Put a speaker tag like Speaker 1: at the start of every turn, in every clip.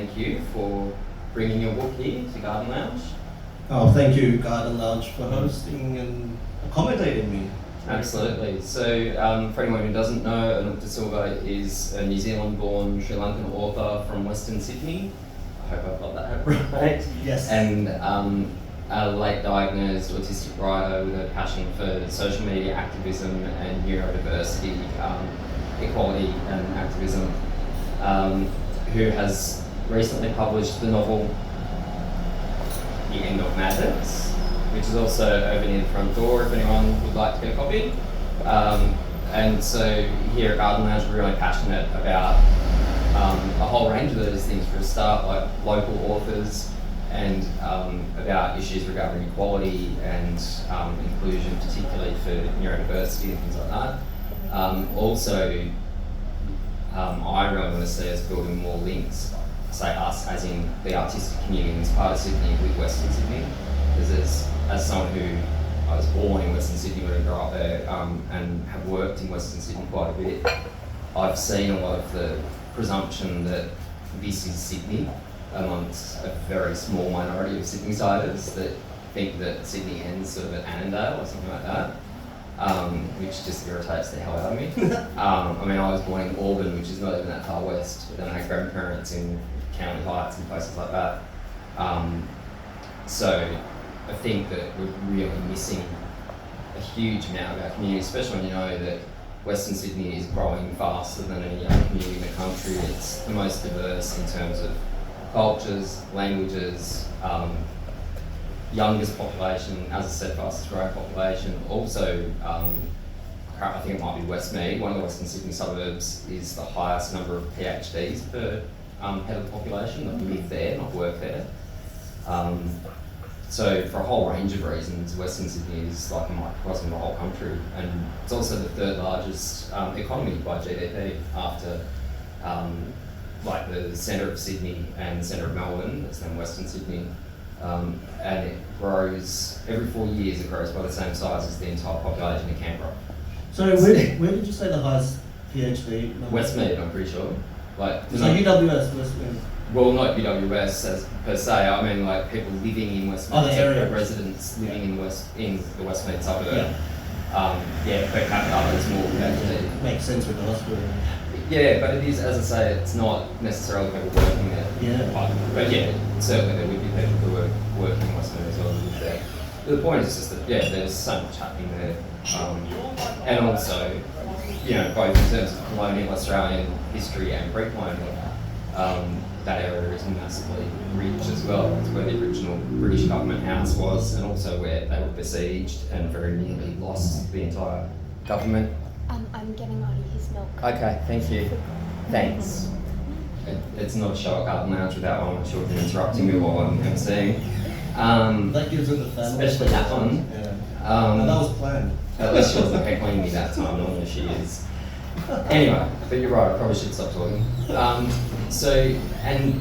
Speaker 1: thank you for bringing your book here to Garden Lounge.
Speaker 2: Oh, thank you, Garden Lounge, for hosting and accommodating me.
Speaker 1: Absolutely. So, for anyone who doesn't know, Anouk Silva is a New Zealand-born Sri Lankan author from Western Sydney. I hope I've got that right.
Speaker 2: Yes.
Speaker 1: And a late diagnosed autistic writer with a passion for social media activism and neurodiversity, equality and activism, who has recently published the novel The End of Madness, which is also over near the front door if anyone would like to get a copy. And so here at Garden Lounge we're really passionate about a whole range of those things. For a start, like local authors, and about issues regarding equality and inclusion, particularly for neurodiversity and things like that. Also, I really want to see us building more links, say us as in the artistic community in this part of Sydney with Western Sydney. Because as someone who, I was born in Western Sydney when I grew up there, and have worked in Western Sydney quite a bit, I've seen a lot of the presumption that this is Sydney amongst a very small minority of Sydneysiders that think that Sydney ends sort of at Annandale or something like that, which just irritates the hell out of me. I mean, I was born in Auburn, which is not even that far west, but then I had grandparents in County Heights and places like that. So I think that we're really missing a huge amount of our community, especially when you know that Western Sydney is growing faster than any other community in the country. It's the most diverse in terms of cultures, languages, youngest population, as I said, fastest growing population. Also, I think it might be Westmead, one of the Western Sydney suburbs, is the highest number of PhDs per head of the population that live there, not work there. So for a whole range of reasons, Western Sydney is like a microcosm of the whole country, and it's also the third largest economy by GDP after like the centre of Sydney and the centre of Melbourne, that's then Western Sydney. And it grows, every 4 years it grows by the same size as the entire population of Canberra.
Speaker 2: So where did you say the highest PhD number?
Speaker 1: Westmead, I'm pretty sure. Like,
Speaker 2: so UWS, Westmead.
Speaker 1: Well, not UWS as per se. I mean, like people living in Westmead,
Speaker 2: the area.
Speaker 1: Residents living in the Westmead suburb.
Speaker 2: Yeah.
Speaker 1: Per capita it's more PhD.
Speaker 2: Makes sense with the hospital.
Speaker 1: Yeah, but it is, as I say, it's not necessarily people working there.
Speaker 2: Yeah.
Speaker 1: But yeah, certainly there would be people who are working in Westmead as well who live there. But the point is just that there's so much happening there, and also, both in terms of colonial Australian history and pre-colonial. That area is massively rich as well. It's where the original British government house was, and also where they were besieged and very nearly lost the entire government.
Speaker 3: I'm getting Ollie his milk.
Speaker 1: Okay, thank you. Thanks. It's not a show at Garden Lounge without one of my children interrupting me while I'm emceeing.
Speaker 2: That gives it the family.
Speaker 1: Especially that one.
Speaker 2: Yeah. And that was planned.
Speaker 1: At least she wasn't heckling me that time, normally she is. Anyway, but you're right, I probably should stop talking. So, and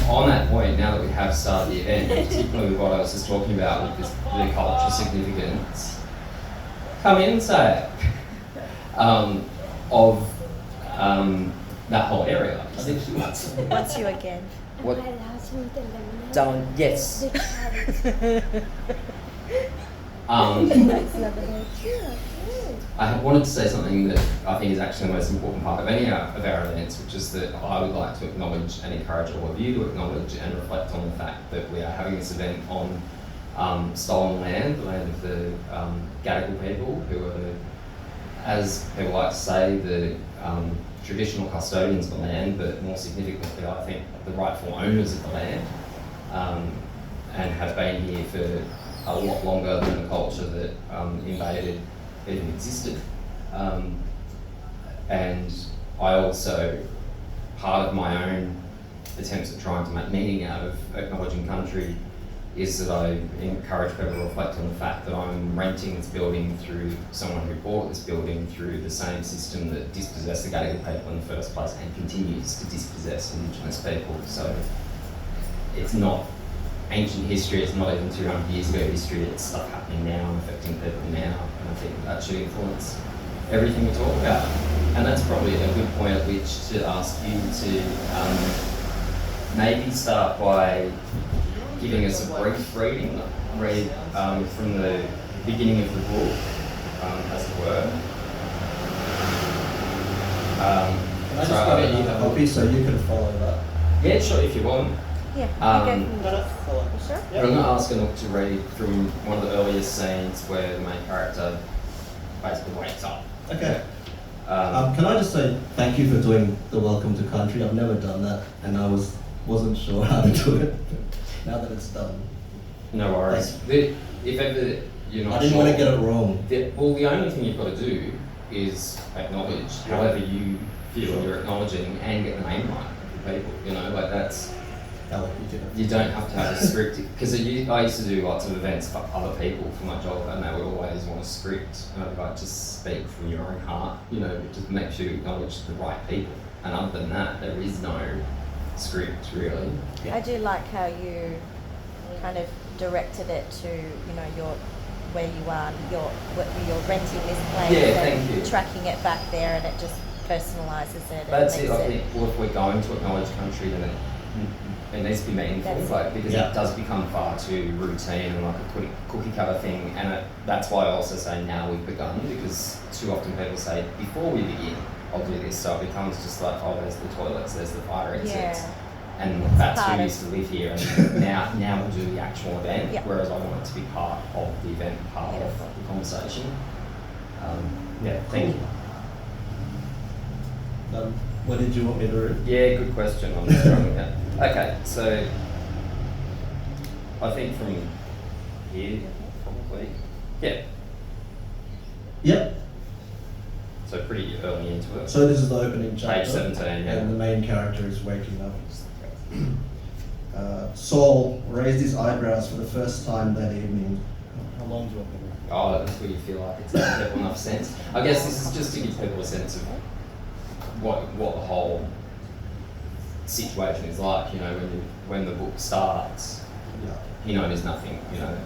Speaker 1: on that point, now that we have started the event, particularly with what I was just talking about with the cultural significance, come in and say it, of that whole area.
Speaker 3: What's you again?
Speaker 1: What?
Speaker 3: Am I allowed to eat the lemonade?
Speaker 1: Down, yes.
Speaker 3: The carrot. Nice lemonade. Yeah, good.
Speaker 1: I wanted to say something that I think is actually the most important part of any of our events, which is that I would like to acknowledge and encourage all of you to acknowledge and reflect on the fact that we are having this event on stolen land, the land of the Gadigal people, who are, as people like to say, the traditional custodians of the land, but more significantly, I think, the rightful owners of the land, and have been here for a lot longer than the culture that invaded even existed. And I also, part of my own attempts at trying to make meaning out of acknowledging country is that I encourage people to reflect on the fact that I'm renting this building through someone who bought this building through the same system that dispossessed the Gadigal people in the first place and continues to dispossess Indigenous people. So it's not ancient history, it's not even 200 years ago history, it's stuff happening now and affecting people now, and I think that should influence everything we talk about. And that's probably a good point at which to ask you to maybe start by giving us a brief reading, from the beginning of the book, as it were.
Speaker 2: Can I just get another copy so you can follow that?
Speaker 1: Yeah, sure, if you want.
Speaker 3: Yeah,
Speaker 1: Um,
Speaker 3: you go from
Speaker 2: follow.
Speaker 3: You sure?
Speaker 1: But I'm going to ask Anouk to read from one of the earliest scenes where the main character basically wakes up.
Speaker 2: Okay. Can I just say thank you for doing the Welcome to Country? I've never done that, and I wasn't sure how to do it. Now that it's done,
Speaker 1: No worries. If ever you're not
Speaker 2: I didn't
Speaker 1: sure,
Speaker 2: want to get it wrong.
Speaker 1: the only thing you've got to do is acknowledge however you feel you're acknowledging and get the name right for people. Like that's. You don't have to have a script, because I used to do lots of events for other people for my job, and they would always want a script, and I'd like just speak from your own heart, just make sure you acknowledge the right people. And other than that, there is no script really.
Speaker 3: I do like how you kind of directed it to, your where you are, you're renting this place
Speaker 1: Yeah,
Speaker 3: and
Speaker 1: thank you.
Speaker 3: tracking it back there, and it just personalises it.
Speaker 1: That's
Speaker 3: and
Speaker 1: it.
Speaker 3: makes
Speaker 1: I think, well, if we're going to acknowledge country, then it needs to be meaningful, because
Speaker 2: Yeah.
Speaker 1: it does become far too routine and like a cookie cutter thing. And that's why I also say now we've begun, because too often people say before we begin, I'll do this. So it becomes just like, oh, there's the toilets, there's the fire exits, and that's
Speaker 3: part
Speaker 1: who
Speaker 3: of-
Speaker 1: used to live here. And now we'll do the actual event.
Speaker 3: Yeah.
Speaker 1: Whereas I want it to be part of the event, part of
Speaker 3: Beautiful.
Speaker 1: the conversation. Thank you.
Speaker 2: What did you want me to read?
Speaker 1: Yeah, good question. I'm struggling with that. Okay, so I think from here, probably. Yeah,
Speaker 2: Yep.
Speaker 1: so pretty early into it.
Speaker 2: So this is the opening chapter.
Speaker 1: Page 17, yeah.
Speaker 2: And the main character is waking up. Saul raised his eyebrows for the first time that evening. How long do you want me to read?
Speaker 1: Oh, that's where you feel like it's giving people enough sense. I guess this is just to give people a sense of what the whole situation is like. When the book starts,
Speaker 2: Yeah.
Speaker 1: he knows nothing. And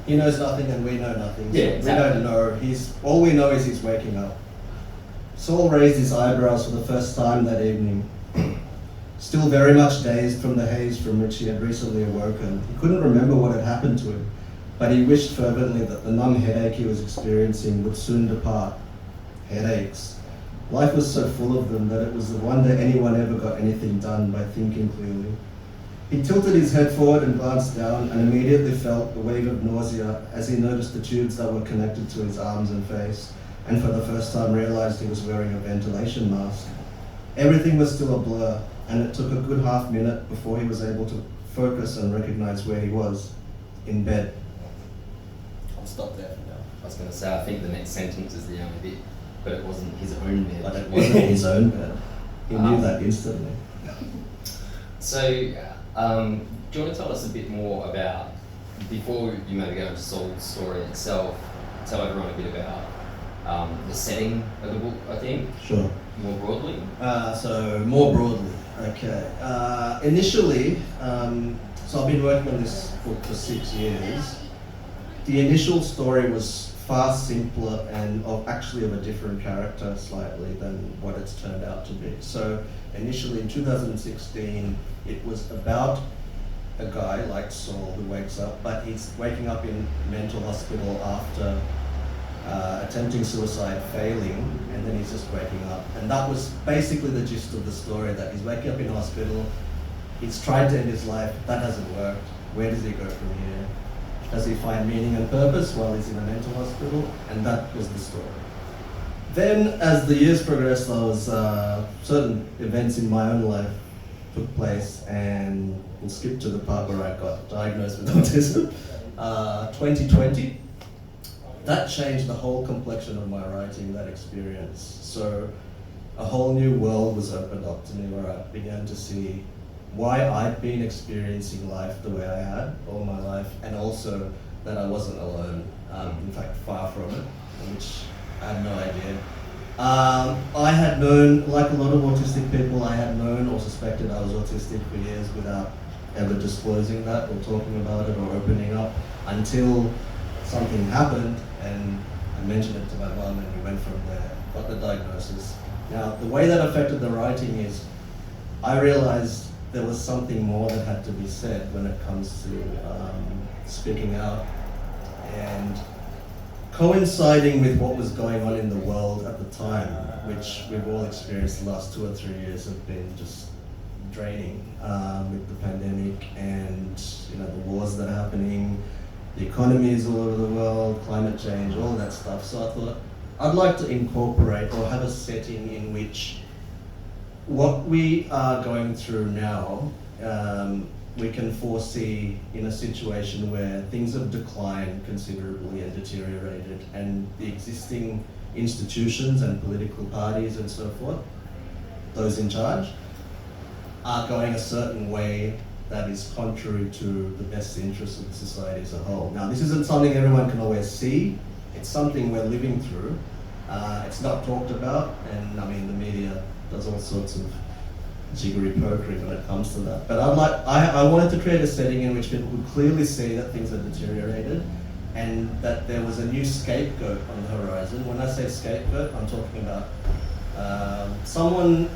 Speaker 2: He knows nothing and we know nothing.
Speaker 1: Yeah, exactly.
Speaker 2: We don't know. All we know is he's waking up. Saul raised his eyebrows for the first time that evening. Still very much dazed from the haze from which he had recently awoken, he couldn't remember what had happened to him, but he wished fervently that the numb headache he was experiencing would soon depart. Headaches. Life was so full of them that it was a wonder anyone ever got anything done by thinking clearly. He tilted his head forward and glanced down, and immediately felt a wave of nausea as he noticed the tubes that were connected to his arms and face, and for the first time realized he was wearing a ventilation mask. Everything was still a blur, and it took a good half minute before he was able to focus and recognize where he was, in bed. I'll stop there for now.
Speaker 1: I was going to say, I think the next sentence is the only bit, but it wasn't his own bed.
Speaker 2: But it wasn't his own bed. He knew that instantly.
Speaker 1: So, do you want to tell us a bit more about, before you maybe go into Saul's story itself, tell everyone a bit about the setting of the book, I think,
Speaker 2: Sure.
Speaker 1: more broadly?
Speaker 2: So more broadly, okay. Initially, so I've been working on this book for 6 years. The initial story was far simpler and actually of a different character slightly than what it's turned out to be. So initially in 2016, it was about a guy like Saul who wakes up, but he's waking up in mental hospital after attempting suicide, failing, and then he's just waking up. And that was basically the gist of the story, that he's waking up in hospital, he's tried to end his life, that hasn't worked. Where does he go from here? Does he find meaning and purpose while he's in a mental hospital? And that was the story. Then, as the years progressed, I was certain events in my own life took place, and we'll skip to the part where I got diagnosed with autism. 2020. That changed the whole complexion of my writing, that experience. So a whole new world was opened up to me, where I began to see why I'd been experiencing life the way I had all my life, and also that I wasn't alone, in fact far from it, which I had no idea. I had known, like a lot of autistic people, I had known or suspected I was autistic for years without ever disclosing that or talking about it or opening up, until something happened and I mentioned it to my mum, and we went from there, got the diagnosis. Now, the way that affected the writing is I realized there was something more that had to be said when it comes to speaking out. And coinciding with what was going on in the world at the time, which we've all experienced the last 2 or 3 years have been just draining, with the pandemic and the wars that are happening, the economies all over the world, climate change, all of that stuff. So I thought I'd like to incorporate or have a setting in which what we are going through now, we can foresee in a situation where things have declined considerably and deteriorated, and the existing institutions and political parties and so forth, those in charge, are going a certain way that is contrary to the best interests of the society as a whole. Now, this isn't something everyone can always see. It's something we're living through. It's not talked about, and I mean, the media does all sorts of jiggery pokery when it comes to that. But I wanted to create a setting in which people could clearly see that things are deteriorated and that there was a new scapegoat on the horizon. When I say scapegoat, I'm talking about someone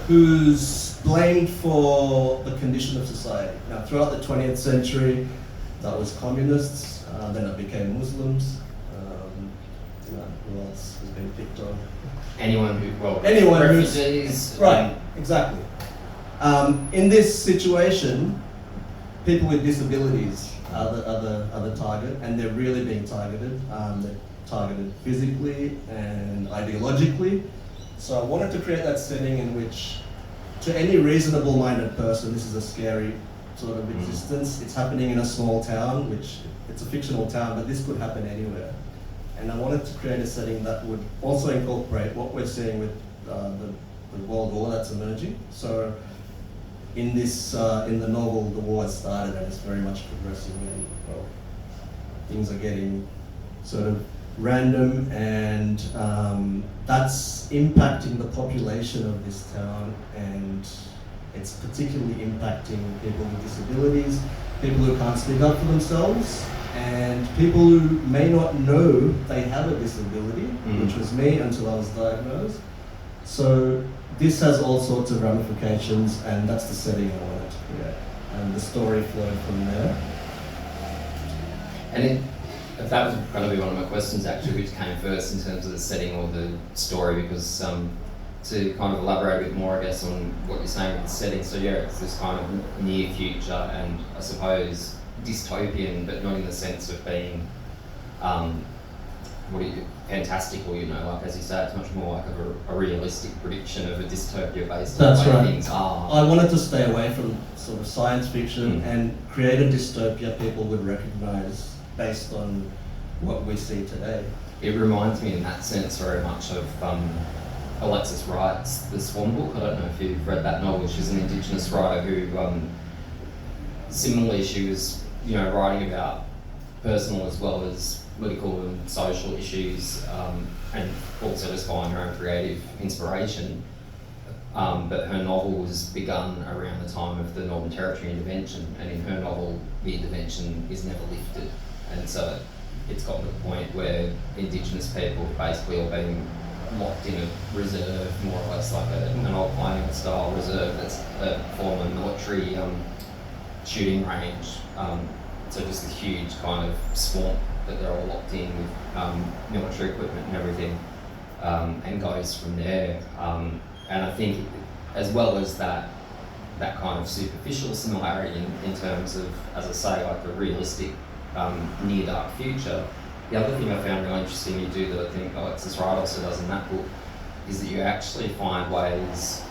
Speaker 2: who's blamed for the condition of society. Now, throughout the 20th century, that was communists, then it became Muslims. Who else has been picked on?
Speaker 1: Anyone
Speaker 2: refugees. Right, exactly. In this situation, people with disabilities are the target, and they're really being targeted. They're targeted physically and ideologically. So I wanted to create that setting in which, to any reasonable-minded person, this is a scary sort of existence. It's happening in a small town, which it's a fictional town, but this could happen anywhere. And I wanted to create a setting that would also incorporate what we're seeing with the world war that's emerging. So in this, in the novel, the war has started and it's very much progressing, and well, things are getting sort of random, and that's impacting the population of this town, and it's particularly impacting people with disabilities, people who can't speak up for themselves, and people who may not know they have a disability, which was me until I was diagnosed. So this has all sorts of ramifications, and that's the setting I wanted to create. And the story flowed from there.
Speaker 1: And that was going to be one of my questions actually, which came first in terms of the setting or the story, because to kind of elaborate a bit more, I guess, on what you're saying with the setting. So yeah, it's this kind of near future, and I suppose dystopian, but not in the sense of being fantastical, like as you say, it's much more like a realistic prediction of a dystopia based on the way things are.
Speaker 2: I wanted to stay away from sort of science fiction and create a dystopia people would recognise based on what we see today.
Speaker 1: It reminds me in that sense very much of Alexis Wright's The Swan Book. I don't know if you've read that novel. She's an Indigenous writer who, similarly, she was writing about personal as well as political and social issues, and also just finding her own creative inspiration. But her novel was begun around the time of the Northern Territory intervention, and in her novel, the intervention is never lifted. And so it's gotten to the point where Indigenous people have basically all been locked in a reserve, more or less like an old colonial style reserve that's a former military shooting range. So just a huge kind of swamp that they're all locked in with military equipment and everything, and goes from there. And I think, as well as that kind of superficial similarity in terms of, as I say, like a realistic near dark future, the other thing I found really interesting you do that I think Alexis Wright also does in that book is that you actually find ways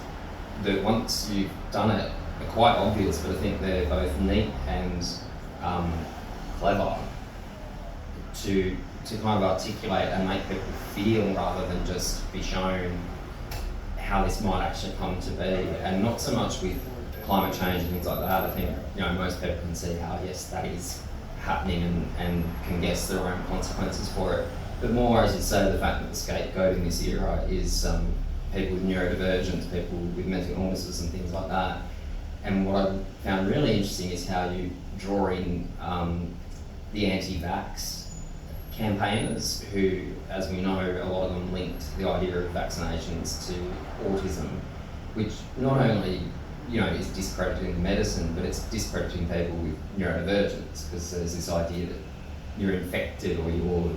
Speaker 1: that once you've done it are quite obvious, but I think they're both neat and clever to kind of articulate and make people feel rather than just be shown how this might actually come to be. And not so much with climate change and things like that. I think most people can see how, yes, that is happening and can guess their own consequences for it. But more, as you say, the fact that the scapegoat in this era is people with neurodivergence, people with mental illnesses and things like that. And what I found really interesting is how you draw in the anti-vax campaigners who, as we know, a lot of them linked the idea of vaccinations to autism, which not only is discrediting medicine, but it's discrediting people with neurodivergence, because there's this idea that you're infected or you're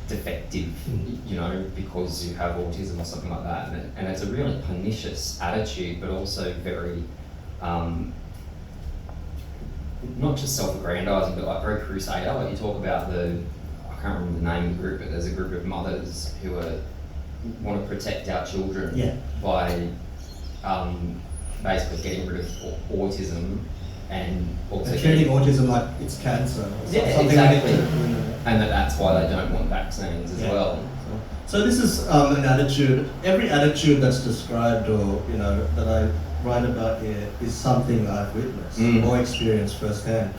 Speaker 1: defective, because you have autism or something like that. And it's a really pernicious attitude, but also very, not just self-aggrandizing, but like very crusader. Like you talk about I can't remember the name of the group, but there's a group of mothers who want to protect our children by basically getting rid of autism and also
Speaker 2: treating autism like it's cancer.
Speaker 1: Exactly. And that's why they don't want vaccines as well.
Speaker 2: So this is an attitude. Every attitude that's described or that I write about here is something I've witnessed or experienced firsthand.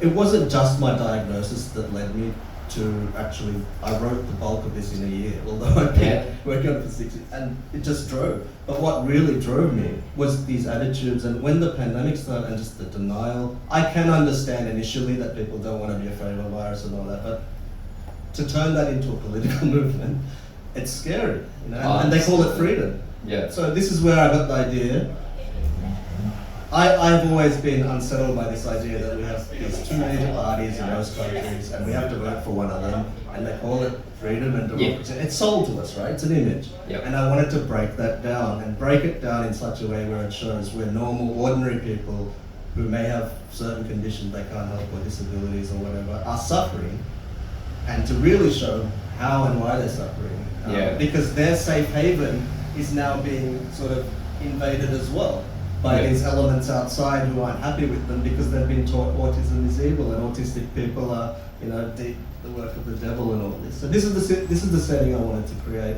Speaker 2: It wasn't just my diagnosis that led me to I wrote the bulk of this in a year, although I've been working on it for 6 years, and it just drove. But what really drove me was these attitudes, and when the pandemic started and just the denial, I can understand initially that people don't want to be afraid of a virus and all that, but to turn that into a political movement, it's scary, and they call it freedom.
Speaker 1: Yeah.
Speaker 2: So this is where I got the idea. I've always been unsettled by this idea that we have these two major parties in most countries and we have to vote for one of them, and they call it freedom and democracy. It's sold to us, right? It's an image.
Speaker 1: Yep.
Speaker 2: And I wanted to break that down and break it down in such a way where it shows we're normal, ordinary people who may have certain conditions they can't help or disabilities or whatever are suffering, and to really show how and why they're suffering. Because their safe haven is now being sort of invaded as well by these elements outside who aren't happy with them because they've been taught autism is evil and autistic people are, the work of the devil and all this. So this is the setting I wanted to create,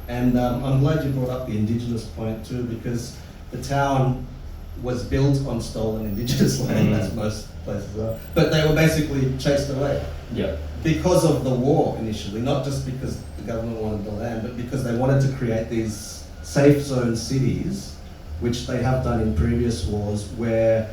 Speaker 2: and I'm glad you brought up the Indigenous point too, because the town was built on stolen Indigenous land, as most places are, but they were basically chased away. Because of the war initially, not just because the government wanted the land, but because they wanted to create these safe zone cities, which they have done in previous wars, where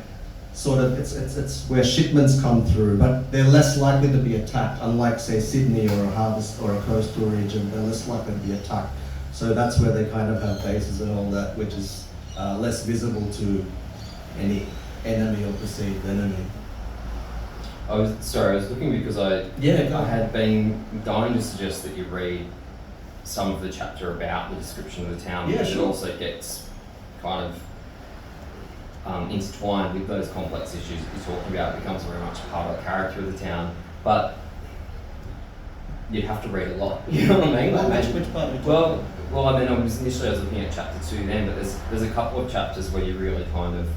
Speaker 2: sort of it's where shipments come through, but they're less likely to be attacked, unlike say Sydney or a harvest or a coastal region, they're less likely to be attacked. So that's where they kind of have bases and all that, which is less visible to any enemy or perceived enemy.
Speaker 1: I was looking because I had been going to suggest that you read some of the chapter about the description of the town, but it also gets kind of intertwined with those complex issues that you're talking about. It becomes very much part of the character of the town, but you'd have to read a lot. You know what I mean?
Speaker 2: Which part?
Speaker 1: Well, I mean, I was looking at chapter 2 then, but there's a couple of chapters where you really kind of.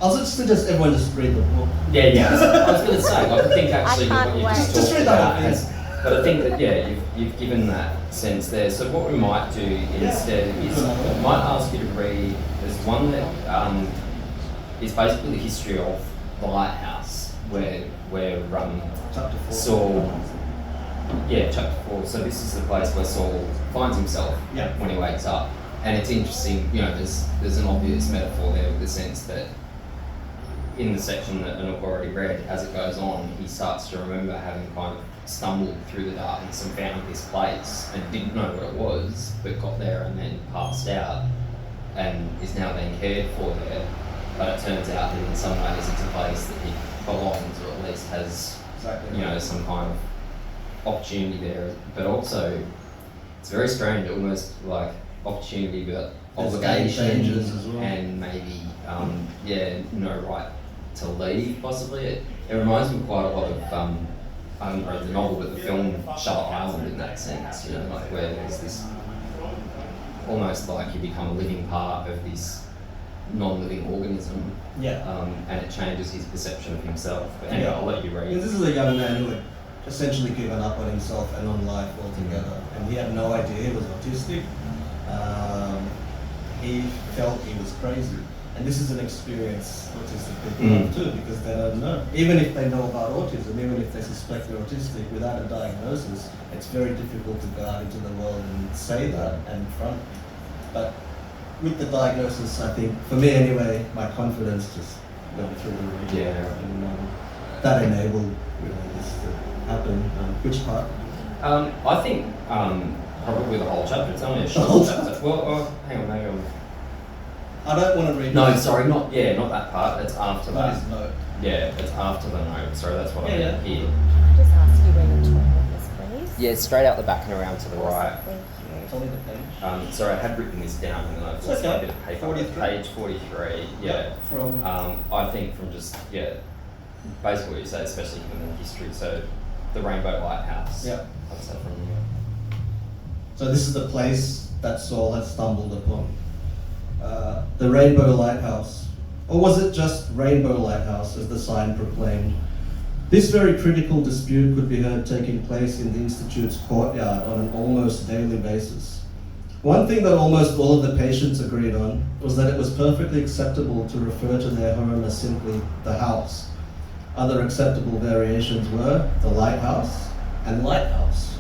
Speaker 2: I'll just suggest everyone just read the book.
Speaker 1: I was going to say, I think actually what you just
Speaker 2: read
Speaker 1: about but I think that you've given that sense there. So what we might do instead is I might ask you to read. There's one that is basically the history of the lighthouse, where
Speaker 2: chapter 4.
Speaker 1: Saul. Chapter 4. So this is the place where Saul finds himself when he wakes up, and it's interesting. There's an obvious metaphor there with the sense that in the section that Anouk already read, as it goes on, he starts to remember having kind of stumbled through the darkness and found this place and didn't know what it was, but got there and then passed out and is now being cared for there. But it turns out that in some ways it's a place that he belongs, or at least has some kind of opportunity there. But also it's very strange, almost like opportunity but obligation
Speaker 2: as well.
Speaker 1: And maybe no right to leave possibly. It reminds me quite a lot of I haven't read the novel, but the film Shutter Island in that sense, like where there's this almost like you become a living part of this non-living organism, and it changes his perception of himself. But anyway, I'll let you read.
Speaker 2: This is a young man who had essentially given up on himself and on life altogether, and he had no idea he was autistic. He felt he was crazy. And this is an experience autistic people have too, because they don't know. Even if they know about autism, even if they suspect they're autistic, without a diagnosis, it's very difficult to go out into the world and say that and front. But with the diagnosis, I think, for me anyway, my confidence just went through the roof. And that enabled this to happen. Which part?
Speaker 1: I think Probably the whole chapter. It's only a
Speaker 2: The whole
Speaker 1: short chapter. Well, hang on, maybe I'm.
Speaker 2: I don't want to read.
Speaker 1: No,
Speaker 2: this.
Speaker 1: sorry, not that part. It's after
Speaker 2: What
Speaker 1: that.
Speaker 2: is note?
Speaker 1: Yeah, it's after the note. Sorry, that's what I
Speaker 2: Yeah,
Speaker 1: meant here.
Speaker 3: Can I just ask you where your toilet is, please?
Speaker 1: Yeah, straight out the back and around to the right.
Speaker 3: Thank you.
Speaker 2: Tell me the page.
Speaker 1: Sorry, I had written this down and then I've lost
Speaker 2: okay.
Speaker 1: a bit of paper.
Speaker 2: 43.
Speaker 1: Page 43. Yeah.
Speaker 2: From.
Speaker 1: I think from just basically what you say, especially given the history. So, the Rainbow Lighthouse.
Speaker 2: Yeah.
Speaker 1: I'd say from.
Speaker 2: So this is the place that Saul had stumbled upon. The Rainbow Lighthouse. Or was it just Rainbow Lighthouse, as the sign proclaimed? This very critical dispute could be heard taking place in the Institute's courtyard on an almost daily basis. One thing that almost all of the patients agreed on was that it was perfectly acceptable to refer to their home as simply the house. Other acceptable variations were the lighthouse and lighthouse.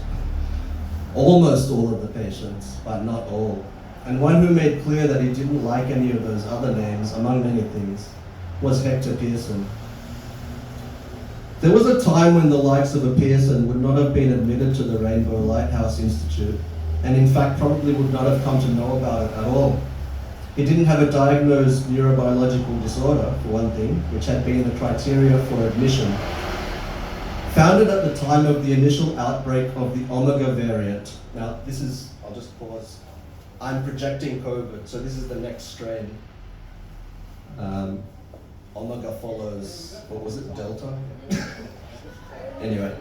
Speaker 2: Almost all of the patients, but not all. And one who made clear that he didn't like any of those other names, among many things, was Hector Pearson. There was a time when the likes of a Pearson would not have been admitted to the Rainbow Lighthouse Institute, and in fact probably would not have come to know about it at all. He didn't have a diagnosed neurobiological disorder, for one thing, which had been the criteria for admission. Founded at the time of the initial outbreak of the Omega variant. Now this is, I'll just pause. I'm projecting COVID, so this is the next strain. Omega follows, what was it, Delta? Anyway.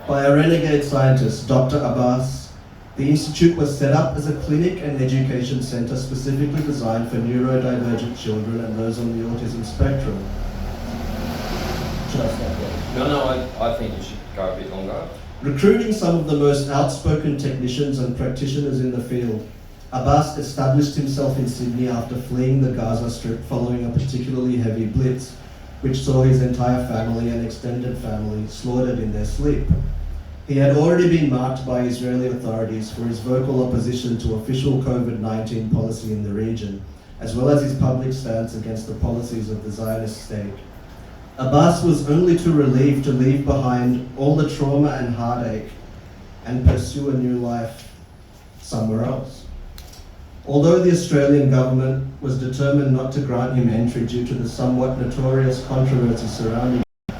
Speaker 2: By a renegade scientist, Dr. Abbas, the Institute was set up as a clinic and education center specifically designed for neurodivergent children and those on the autism spectrum. Should I stop there?
Speaker 1: No, I think you should go a bit longer.
Speaker 2: Recruiting some of the most outspoken technicians and practitioners in the field, Abbas established himself in Sydney after fleeing the Gaza Strip following a particularly heavy blitz, which saw his entire family and extended family slaughtered in their sleep. He had already been marked by Israeli authorities for his vocal opposition to official COVID-19 policy in the region, as well as his public stance against the policies of the Zionist state. Abbas was only too relieved to leave behind all the trauma and heartache and pursue a new life somewhere else. Although the Australian government was determined not to grant him entry due to the somewhat notorious controversy surrounding him,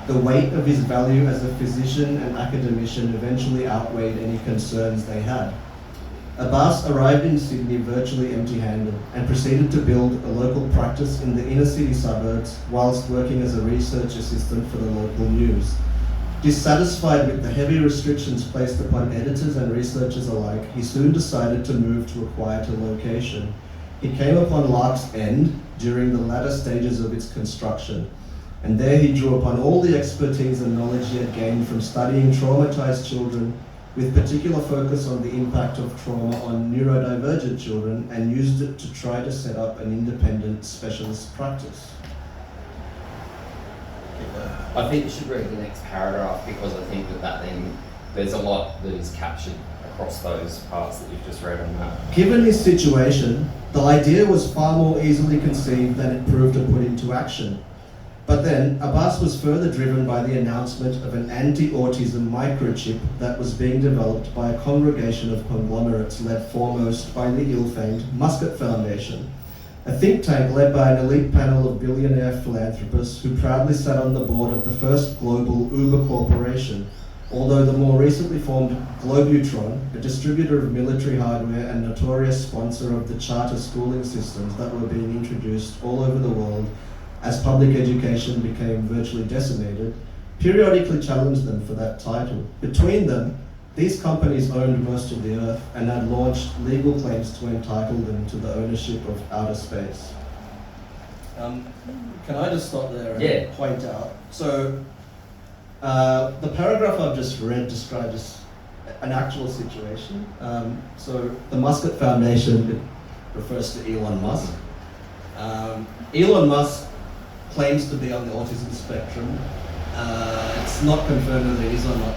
Speaker 2: the weight of his value as a physician and academician eventually outweighed any concerns they had. Abbas arrived in Sydney virtually empty-handed and proceeded to build a local practice in the inner city suburbs whilst working as a research assistant for the local news. Dissatisfied with the heavy restrictions placed upon editors and researchers alike, he soon decided to move to a quieter location. He came upon Lark's End during the latter stages of its construction, and there he drew upon all the expertise and knowledge he had gained from studying traumatized children, with particular focus on the impact of trauma on neurodivergent children, and used it to try to set up an independent specialist practice.
Speaker 1: I think you should read the next paragraph because I think that then there's a lot that is captured across those parts that you've just read on that.
Speaker 2: Given his situation, the idea was far more easily conceived than it proved to put into action. But then, Abbas was further driven by the announcement of an anti-autism microchip that was being developed by a congregation of conglomerates led foremost by the ill-famed Muscat Foundation, a think tank led by an elite panel of billionaire philanthropists who proudly sat on the board of the first global Uber corporation, although the more recently formed Globutron, a distributor of military hardware and notorious sponsor of the charter schooling systems that were being introduced all over the world as public education became virtually decimated, periodically challenged them for that title. Between them, these companies owned most of the earth and had launched legal claims to entitle them to the ownership of outer space. Can I just stop there and point out? So, the paragraph I've just read describes an actual situation. So, the Muscat Foundation, it refers to Elon Musk. Elon Musk claims to be on the autism spectrum. It's not confirmed whether he is or not.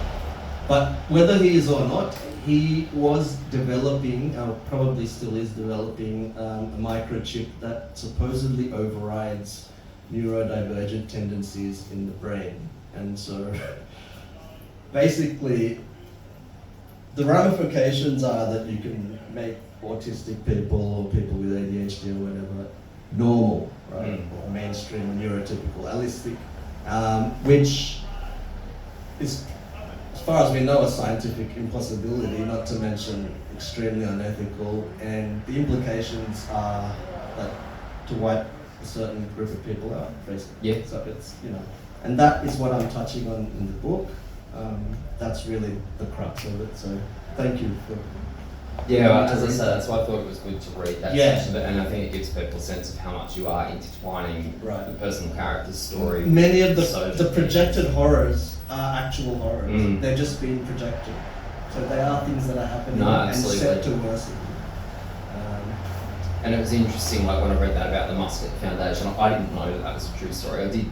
Speaker 2: But whether he is or not, he was developing, or probably still is developing, a microchip that supposedly overrides neurodivergent tendencies in the brain. And so, basically, the ramifications are that you can make autistic people or people with ADHD or whatever normal, right? Or mainstream or neurotypical, allistic, which is, as far as we know, a scientific impossibility, not to mention extremely unethical, and the implications are that to wipe a certain group of people out, basically.
Speaker 1: Yeah.
Speaker 2: So it's, you know, and that is what I'm touching on in the book. That's really the crux of it, so thank you for...
Speaker 1: Yeah, well, as I said, that's why I thought it was good to read that
Speaker 2: Yeah.
Speaker 1: section, and I think it gives people a sense of how much you are intertwining
Speaker 2: Right.
Speaker 1: the personal character's story.
Speaker 2: Many of
Speaker 1: with
Speaker 2: the projected horrors are actual horrors. They're just being projected. So they are things that are happening and set to worsen.
Speaker 1: And it was interesting, like when I read that about the Musk Foundation, I didn't know that was a true story. I did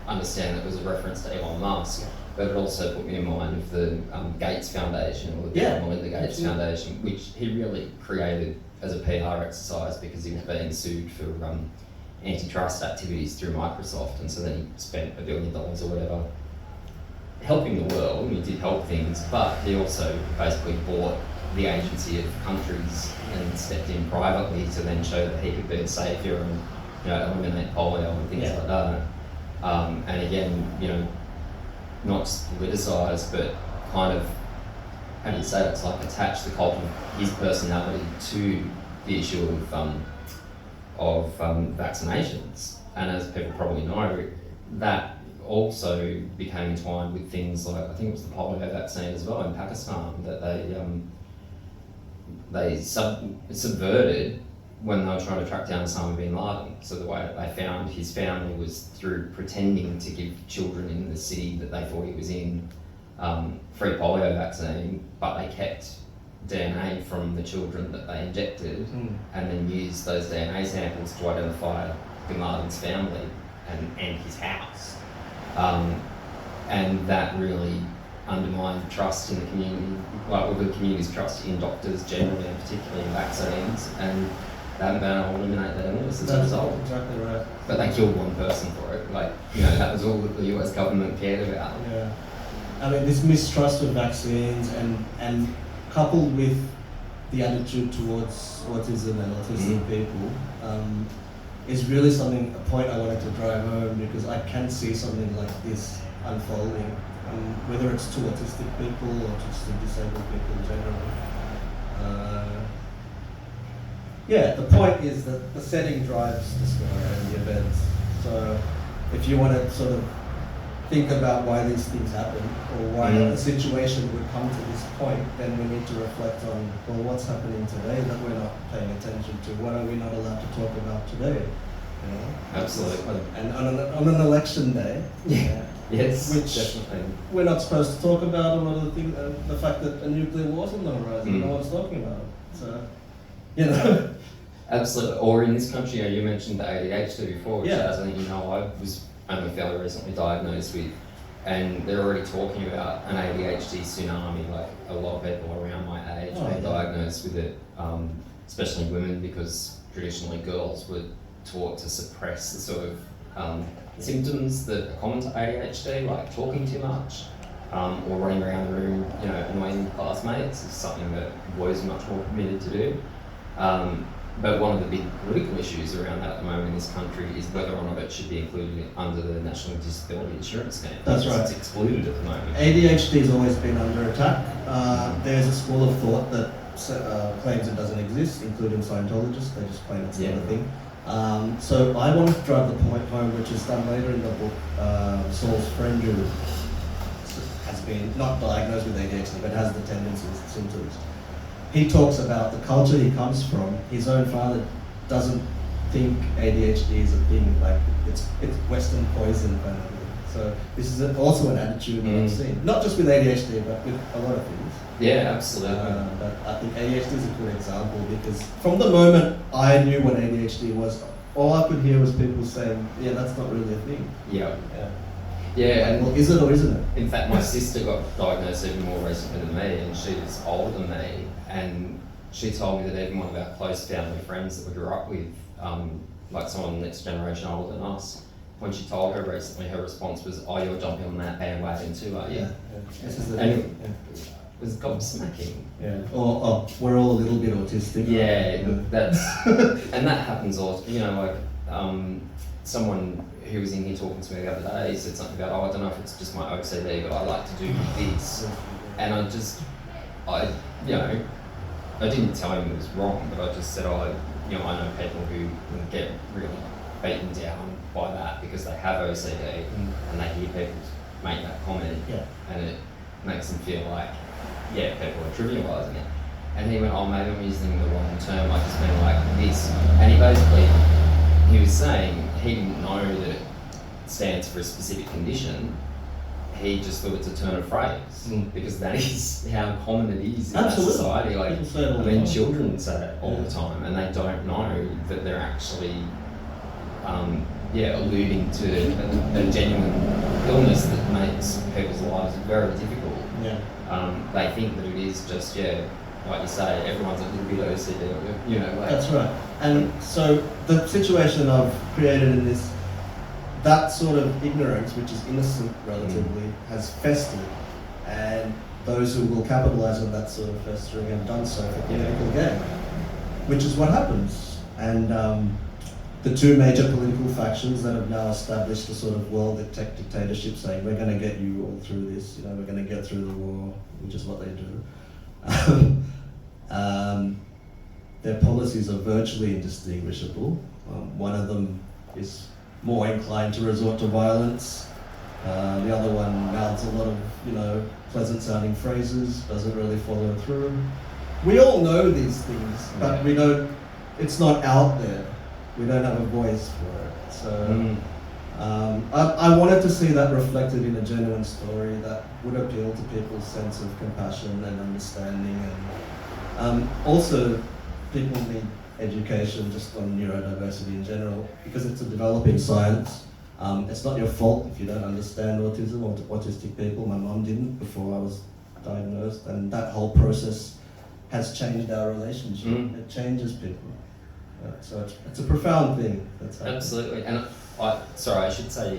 Speaker 1: understand that it was a reference to Elon Musk, but it also put me in mind of the Gates Foundation, or the Bill and Melinda Gates Foundation, which he really created as a PR exercise because he was being sued for antitrust activities through Microsoft, and so then he spent $1 billion or whatever helping the world, and he did help things, but he also basically bought the agency of countries and stepped in privately to then show that he could be a saviour and, you know, eliminate polio and things like that. And again, you know, not just politicised, but kind of, how do you say it? It's like attach the cult of his personality to the issue of vaccinations. And as people probably know, that also became entwined with things like, I think it was the polio vaccine as well in Pakistan, that they subverted when they were trying to track down Osama bin Laden. So the way that they found his family was through pretending to give children in the city that they thought he was in free polio vaccine, but they kept DNA from the children that they injected and then used those DNA samples to identify bin Laden's family and his house. And that really undermined trust in the community, well, the community's trust in doctors generally, and particularly in vaccines, and they haven't been able to eliminate that illness as a result.
Speaker 2: Exactly right.
Speaker 1: But they killed one person for it. Like, you know, that was all that the US government cared about.
Speaker 2: Yeah. I mean, this mistrust of vaccines and coupled with the attitude towards autism and autistic people is really something, a point I wanted to drive home, because I can see something like this unfolding, whether it's to autistic people or just to disabled people generally. Yeah, the point is that the setting drives the story and the events. So if you want to sort of think about why these things happen, or why a situation would come to this point, then we need to reflect on, well, what's happening today that we're not paying attention to? What are we not allowed to talk about today? You know?
Speaker 1: Absolutely.
Speaker 2: And on an election day,
Speaker 1: yes,
Speaker 2: which
Speaker 1: definitely.
Speaker 2: we're not supposed to talk about a lot of the things, the fact that a nuclear war's on the horizon, no one's talking about it. So, you know.
Speaker 1: Absolutely. Or in this country, you mentioned the ADHD before, which as I think you know, I was only fairly recently diagnosed with, and they're already talking about an ADHD tsunami. Like, a lot of people around my age were diagnosed with it, especially women, because traditionally girls were taught to suppress the sort of symptoms that are common to ADHD, like talking too much, or running around the room, you know, annoying classmates is something that boys are much more permitted to do. But one of the big political issues around that at the moment in this country is whether or not it should be included under the National Disability Insurance Scheme.
Speaker 2: That's right.
Speaker 1: It's excluded at the moment.
Speaker 2: ADHD has always been under attack. There's a school of thought that claims it doesn't exist, including Scientologists. They just claim it's not a thing. So I want to drive the point home, which is done later in the book. Saul's friend who has been not diagnosed with ADHD but has the tendencies and symptoms. He talks about the culture he comes from. His own father doesn't think ADHD is a thing, like it's Western poison kind of thing. So this is also an attitude that I've seen, not just with ADHD, but with a lot of things.
Speaker 1: Yeah, absolutely.
Speaker 2: But I think ADHD is a good example, because from the moment I knew what ADHD was, all I could hear was people saying, yeah, that's not really a thing.
Speaker 1: Yeah.
Speaker 2: Like,
Speaker 1: And
Speaker 2: well, is it or isn't it?
Speaker 1: in fact, my sister got diagnosed even more recently than me, and she's older than me, and she told me that even one of our close family friends that we grew up with, like someone the next generation older than us, when she told her recently, her response was, oh, you're jumping on that bandwagon too, are you?
Speaker 2: This is the
Speaker 1: And
Speaker 2: thing.
Speaker 1: was gobsmacking.
Speaker 2: Yeah. Or we're all a little bit autistic.
Speaker 1: Yeah, that's and that happens all. You know, like someone who was in here talking to me the other day said something about, I don't know if it's just my OCD, but I like to do this, and I didn't tell him it was wrong, but I just said, I know people who get really beaten down by that because they have OCD and they hear people make that comment, and it makes them feel like, people are trivialising it. And he went, maybe I'm using the wrong term, I just mean like this. And he was saying he didn't know that it stands for a specific condition. He just thought it's a turn of phrase because that is how common it is in that society. Like, children say it all the time, and they don't know that they're actually, alluding to a genuine illness that makes people's lives very difficult.
Speaker 2: Yeah.
Speaker 1: They think that it is just, like you say, everyone's a little bit OCD,
Speaker 2: That's right. And so the situation I've created in this, that sort of ignorance, which is innocent relatively, has festered, and those who will capitalise on that sort of festering have done so for political gain, which is what happens. And the two major political factions that have now established a sort of world dictatorship, saying we're going to get you all through this, we're going to get through the war, which is what they do. Their policies are virtually indistinguishable. One of them is more inclined to resort to violence. The other one mouths a lot of, pleasant-sounding phrases, doesn't really follow through. We all know these things, but we don't. It's not out there. We don't have a voice for it. So I wanted to see that reflected in a genuine story that would appeal to people's sense of compassion and understanding, and also people need education just on neurodiversity in general, because it's a developing science. It's not your fault if you don't understand autism or autistic people. My mum didn't before I was diagnosed, and that whole process has changed our relationship. It changes people. So it's a profound thing that's happening.
Speaker 1: Absolutely. And I should say,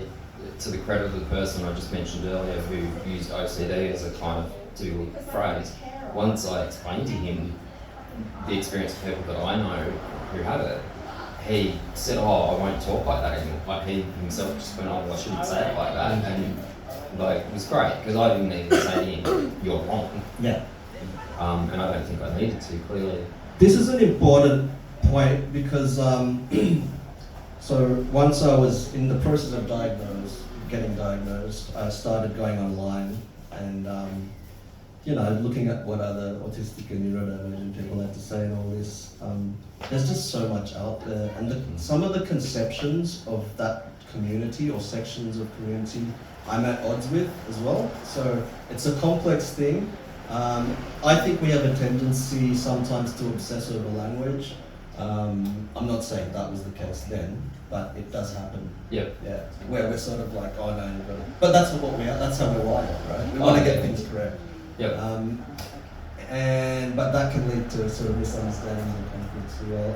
Speaker 1: to the credit of the person I just mentioned earlier who used OCD as a kind of typical phrase, once I explained to him the experience of people that I know who have it, he said, I won't talk like that anymore. Like, he himself just went, I shouldn't say it like that. And it was great, because I didn't even say to him, you're wrong.
Speaker 2: Yeah.
Speaker 1: And I don't think I needed to, clearly.
Speaker 2: This is an important point, because so once I was in the process of getting diagnosed, I started going online and looking at what other autistic and neurodivergent people had to say and all this. There's just so much out there, and some of the conceptions of that community or sections of community I'm at odds with as well. So it's a complex thing. I think we have a tendency sometimes to obsess over language. I'm not saying that was the case then, but it does happen.
Speaker 1: Yep.
Speaker 2: Yeah. Where we're sort of like, oh no, you've got it. But that's what we are. That's how we're wired, right? We want to get things correct.
Speaker 1: Yep.
Speaker 2: But that can lead to sort of misunderstandings and conflicts as well.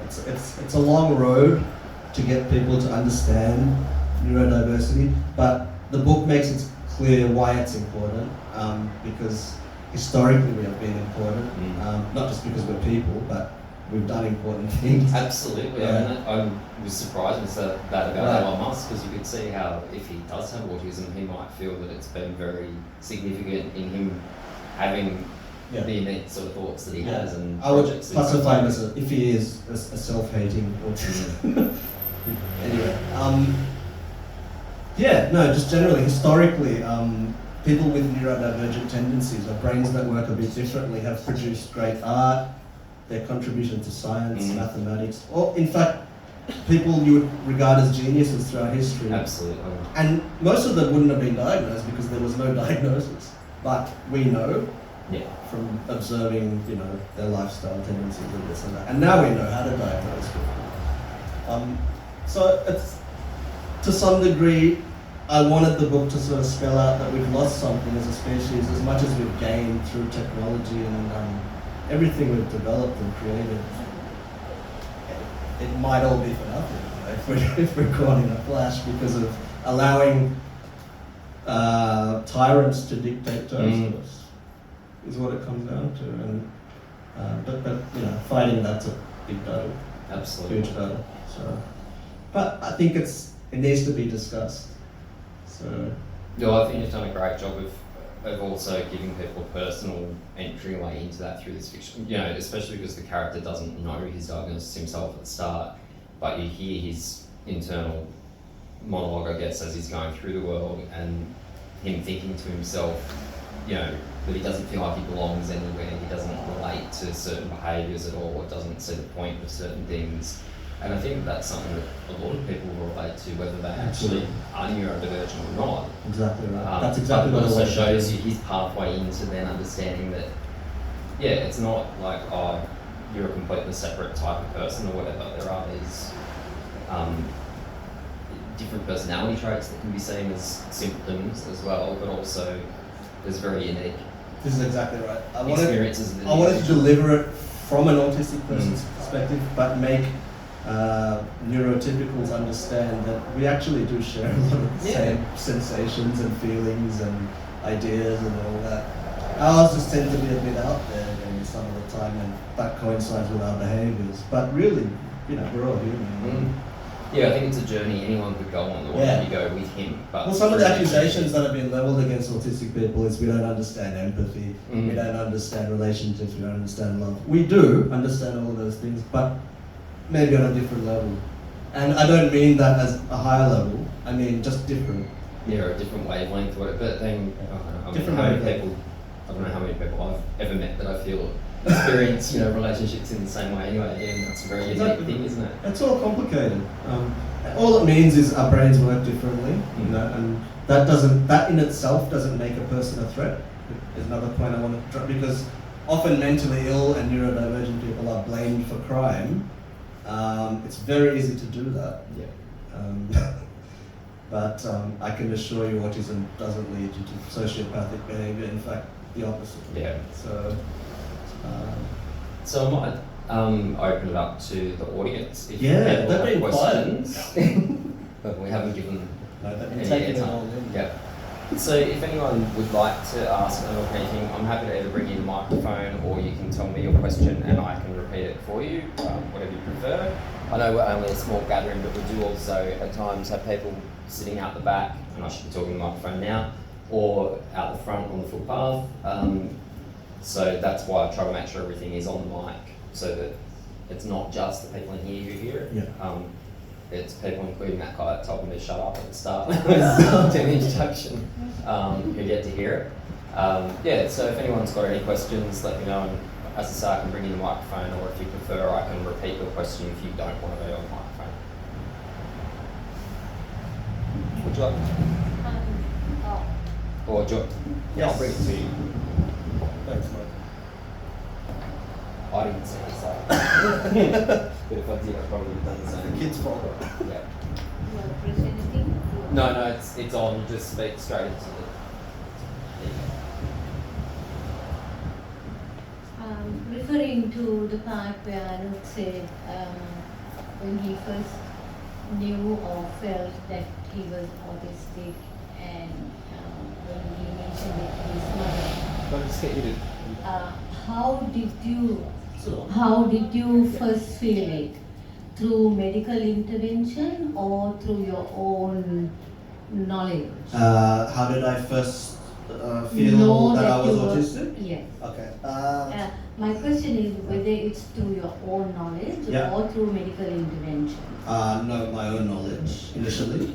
Speaker 2: It's a long road to get people to understand neurodiversity, but the book makes it clear why it's important, because historically we have been important, not just because we're people, but we've done important things.
Speaker 1: Absolutely.
Speaker 2: Yeah.
Speaker 1: I was surprised with that about Elon Musk, because you could see how if he does have autism, he might feel that it's been very significant in him having the innate sort of thoughts that he has. And
Speaker 2: I would classify him as if he is a self-hating autism. Anyway, just generally, historically, people with neurodivergent tendencies or brains that work a bit differently have produced great art. Their contribution to science, mathematics, or in fact, people you would regard as geniuses throughout history.
Speaker 1: Absolutely.
Speaker 2: And most of them wouldn't have been diagnosed because there was no diagnosis. But we know from observing, their lifestyle tendencies and this and that. And now we know how to diagnose people. So it's, to some degree, I wanted the book to sort of spell out that we've lost something as a species as much as we've gained through technology and everything we've developed and created. It might all be for nothing, if we're caught in a flash because of allowing tyrants to dictate terms to us. is what it comes down to. And but you know, fighting that's a big battle,
Speaker 1: Absolutely.
Speaker 2: huge battle. So, but I think it needs to be discussed. So
Speaker 1: Yeah, I think you've done a great job of also giving people a personal entryway into that through this fiction. You know, especially because the character doesn't know his diagnosis himself at the start, but you hear his internal monologue, I guess, as he's going through the world, and him thinking to himself, you know, that he doesn't feel like he belongs anywhere, he doesn't relate to certain behaviours at all, or doesn't see the point of certain things. And I think that's something that a lot of people will relate to, whether they actually are neurodivergent or not.
Speaker 2: exactly right. That's exactly
Speaker 1: but
Speaker 2: what
Speaker 1: it also
Speaker 2: I wanted to
Speaker 1: shows
Speaker 2: do.
Speaker 1: you his pathway into then understanding that, yeah, it's not like, oh, you're a completely separate type of person or whatever. There are these different personality traits that can be seen as symptoms as well, but also there's very unique
Speaker 2: This is exactly right.
Speaker 1: experiences.
Speaker 2: I wanted to deliver it from an autistic person's perspective, but make neurotypicals understand that we actually do share a lot of the same sensations and feelings and ideas and all that. Ours just tend to be a bit out there again some of the time, and that coincides with our behaviours. But really, you know, we're all human.
Speaker 1: Yeah, I think it's a journey anyone could go on, or you go with him. But
Speaker 2: Well, some of the accusations that have been levelled against autistic people is we don't understand empathy, we don't understand relationships, we don't understand love. We do understand all of those things, but maybe on a different level. And I don't mean that as a higher level, I mean just different.
Speaker 1: Yeah, a different wavelength or whatever. But then, I don't know how many people I've ever met that I feel experience, you know, relationships in the same way anyway. Again, that's a very unique thing, isn't it?
Speaker 2: It's all complicated. All it means is our brains work differently, you know, and that in itself doesn't make a person a threat. Is another point I want to drop, because often mentally ill and neurodivergent people are blamed for crime. It's very easy to do that.
Speaker 1: Yeah.
Speaker 2: But I can assure you autism doesn't lead you to sociopathic behaviour, in fact, the opposite.
Speaker 1: Yeah.
Speaker 2: So,
Speaker 1: I might open it up to the audience if people
Speaker 2: they've
Speaker 1: have
Speaker 2: been
Speaker 1: questions. But we haven't given
Speaker 2: they've been
Speaker 1: any
Speaker 2: taking it
Speaker 1: airtime.
Speaker 2: all in.
Speaker 1: Yeah. So if anyone would like to ask Anouk anything, I'm happy to either bring you the microphone or you can tell me your question and I can repeat it for you, whatever you prefer. I know we're only a small gathering, but we do also at times have people sitting out the back, and I should be talking to the microphone now, or out the front on the footpath. So that's why I try to make sure everything is on the mic, so that it's not just the people in here who hear it.
Speaker 2: Yeah.
Speaker 1: It's people, including that guy that told me to shut up at the start of the introduction, who get to hear it. So if anyone's got any questions, let me know. And as I say, I can bring you the microphone, or if you prefer, I can repeat your question if you don't want to go on the microphone. Would you like? Or do you,
Speaker 2: Yes.
Speaker 1: I'll bring it to you.
Speaker 2: Thanks, Mike.
Speaker 1: I didn't say it, so. But if I did, I probably would have done the same.
Speaker 2: Kids' fault.
Speaker 1: Yeah.
Speaker 4: You want to press anything?
Speaker 1: No, it's on. You just speak straight into the.
Speaker 4: Referring to the part where Anouk said when he first knew or felt that he was autistic, and when he mentioned it to his mother,
Speaker 1: I'll just get you to.
Speaker 4: how did you first feel it? Through medical intervention or through your own knowledge?
Speaker 2: How did I first feel that I was autistic?
Speaker 4: Yes.
Speaker 2: Okay.
Speaker 4: My question is whether it's through your own knowledge or through medical intervention.
Speaker 2: No, my own knowledge initially.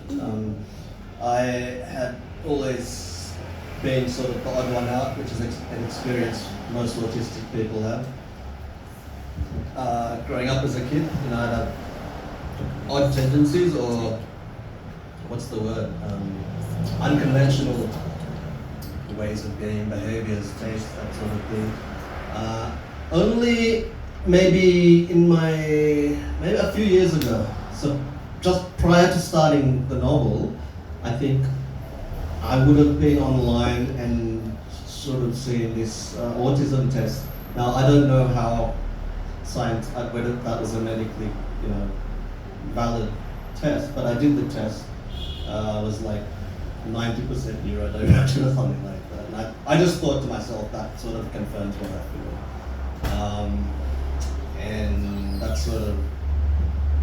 Speaker 2: I had always been sort of the odd one out, which is an experience most autistic people have. Growing up as a kid, you know, I had odd tendencies, or what's the word? Unconventional ways of being, behaviors, taste, that sort of thing. Only maybe a few years ago, so just prior to starting the novel, I think I would have been online and sort of seen this autism test. Now I don't know how whether that was a medically, valid test, but I did the test. I was like 90% neurodivergent or something like that. And I just thought to myself that sort of confirms what I feel. And that sort of,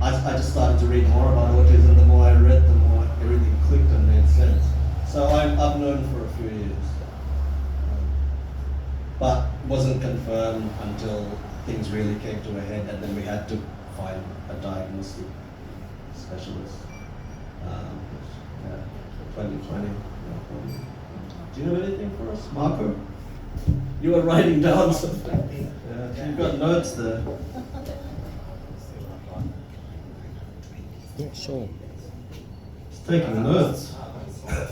Speaker 2: I just started to read more about autism. The more I read, the more everything clicked and made sense. So I've known for a few years, but wasn't confirmed until things really came to a head, and then we had to find a diagnostic specialist. 2020. Do you have anything for us, Marco? You were writing down something. Yeah, you've got notes there.
Speaker 1: Yeah, sure.
Speaker 2: He's taking notes. Yeah.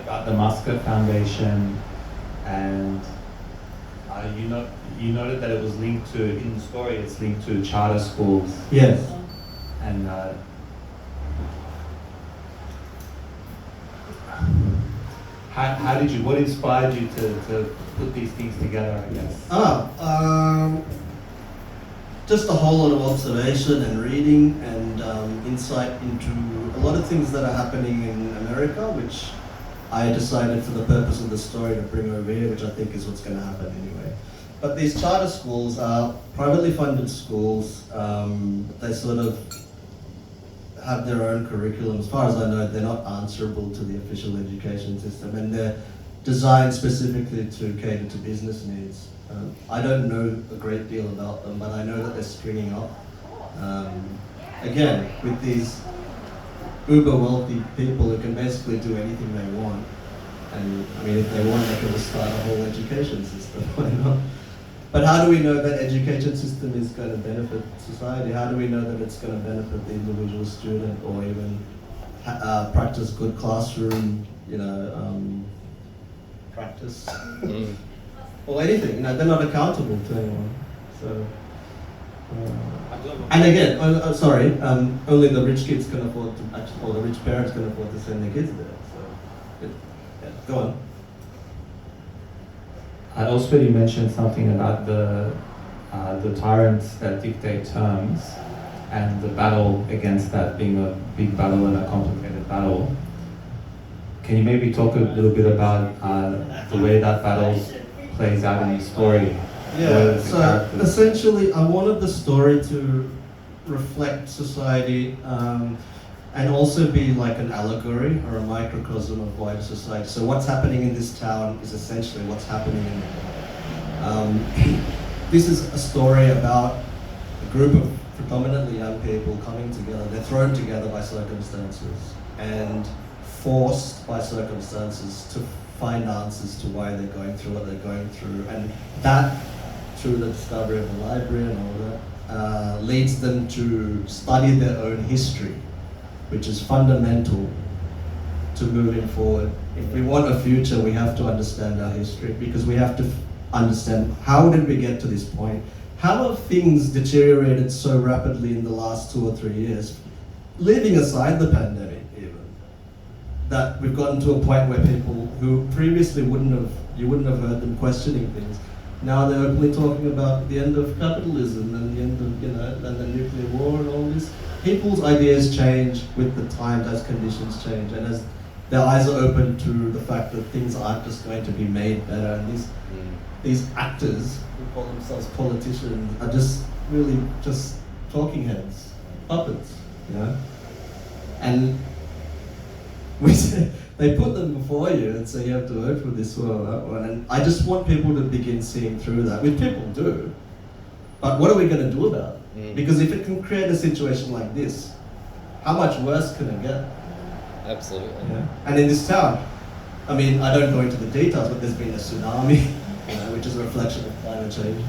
Speaker 5: About the Musker Foundation, and you noted that it was linked to, in the story, it's linked to charter schools.
Speaker 2: Yes.
Speaker 5: And how did you? What inspired you to put these things together? I guess.
Speaker 2: Just a whole lot of observation and reading and insight into a lot of things that are happening in America, which I decided for the purpose of the story to bring over here, which I think is what's going to happen anyway. But these charter schools are privately funded schools. They sort of have their own curriculum. As far as I know, they're not answerable to the official education system, and they're designed specifically to cater to business needs. I don't know a great deal about them, but I know that they're springing up. Again, with these uber wealthy people who can basically do anything they want. And I mean, if they want, they can just start a whole education system, why not? But how do we know that education system is going to benefit society? How do we know that it's going to benefit the individual student, or even practice good classroom, practice? Or anything, they're not accountable to anyone. So, and again, only the rich kids can afford to, or the rich parents can afford to send their kids there. So, go on.
Speaker 5: I also you mentioned something about the tyrants that dictate terms, and the battle against that being a big battle and a complicated battle. Can you maybe talk a little bit about the way that battle plays out in the story?
Speaker 2: Yeah, so essentially I wanted the story to reflect society and also be like an allegory or a microcosm of wider society. So what's happening in this town is essentially what's happening in this is a story about a group of predominantly young people coming together. They're thrown together by circumstances and forced by circumstances to find answers to why they're going through what they're going through, and that, through the discovery of the library and all that, leads them to study their own history, which is fundamental to moving forward. If we want a future, we have to understand our history, because we have to understand, how did we get to this point? How have things deteriorated so rapidly in the last 2 or 3 years, leaving aside the pandemic even, that we've gotten to a point where people who previously you wouldn't have heard them questioning things, now they're openly talking about the end of capitalism and the end of, and the nuclear war and all this. People's ideas change with the times as conditions change, and as their eyes are open to the fact that things aren't just going to be made better, and these actors who call themselves politicians are just really just talking heads, puppets, And they put them before you and say you have to vote for this one or that one, and I just want people to begin seeing through that, which people do. But what are we going to do about it? Because if it can create a situation like this, how much worse can it get?
Speaker 1: Absolutely.
Speaker 2: Yeah. And in this town, I mean, I don't go into the details, but there's been a tsunami, which is a reflection of climate change.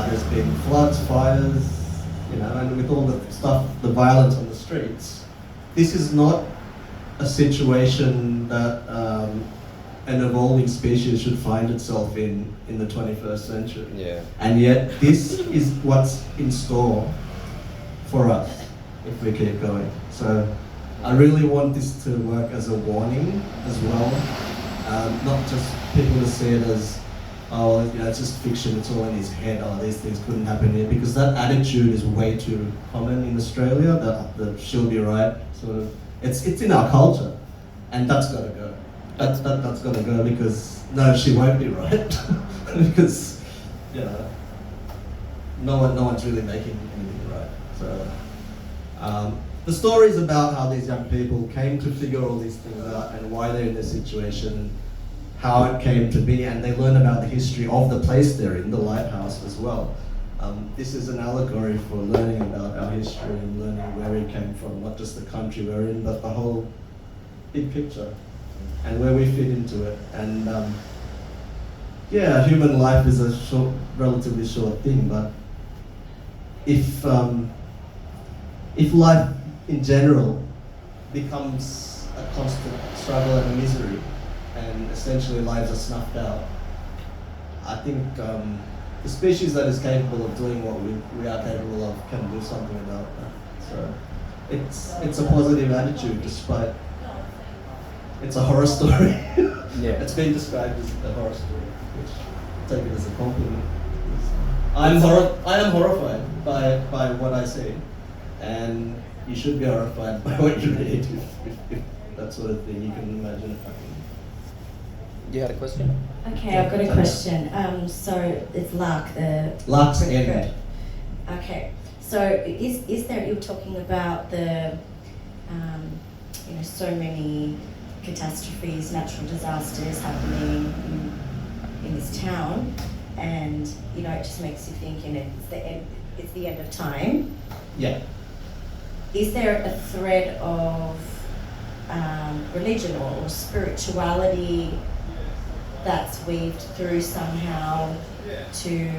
Speaker 2: There's been floods, fires, and with all the stuff, the violence on the streets. This is not a situation that an evolving species should find itself in the 21st century.
Speaker 6: Yeah.
Speaker 2: And yet this is what's in store for us if we keep going. So I really want this to work as a warning as well, not just people to see it as, oh, you know, it's just fiction, it's all in his head, oh, these things couldn't happen here, because that attitude is way too common in Australia, that she'll be right, sort of. It's in our culture, and that's got to go. That's got to go, because no, she won't be right, because, you know, no one's really making anything right. So the stories about how these young people came to figure all these things out and why they're in this situation, how it came to be, and they learn about the history of the place they're in, the lighthouse as well. This is an allegory for learning about our history and learning where we came from, not just the country we're in, but the whole big picture and where we fit into it. And yeah, human life is a relatively short thing, but if life in general becomes a constant struggle and a misery, and essentially lives are snuffed out, I think the species that is capable of doing what we are capable of can do something about that. So it's a positive attitude, despite it's a horror story.
Speaker 6: Yeah.
Speaker 2: It's been described as a horror story, which I take it as a compliment. I am horrified by what I see, and you should be horrified by what you read if that sort of thing you can imagine it happening.
Speaker 6: You had a question?
Speaker 3: Okay, I've got a question. So it's Lark, the
Speaker 2: Lark's
Speaker 3: recruit.
Speaker 2: End.
Speaker 3: Okay, so is there, you're talking about the, you know, so many catastrophes, natural disasters happening in this town, and you know, it just makes you think, you know, it's the end of time.
Speaker 2: Yeah.
Speaker 3: Is there a thread of religion or spirituality that's weaved through somehow to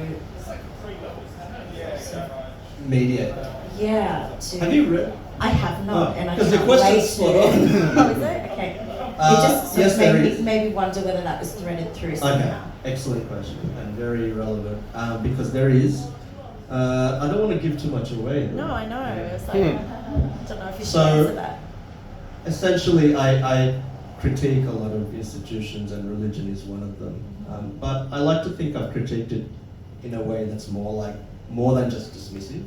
Speaker 2: Mediate.
Speaker 3: to
Speaker 2: Have you read?
Speaker 3: I have not, and I
Speaker 2: because the
Speaker 3: can't
Speaker 2: question's
Speaker 3: wait
Speaker 2: spot
Speaker 3: to.
Speaker 2: on.
Speaker 3: Oh, is it? Okay. It just
Speaker 2: yes, there is.
Speaker 3: made me wonder whether that was threaded through somehow.
Speaker 2: Okay, excellent question and very relevant, because there is. I don't want to give too much away.
Speaker 3: No, I know. It's like, I don't know if you should
Speaker 2: So,
Speaker 3: answer that.
Speaker 2: Essentially, I critique a lot of institutions, and religion is one of them. But I like to think I've critiqued it in a way that's more than just dismissive,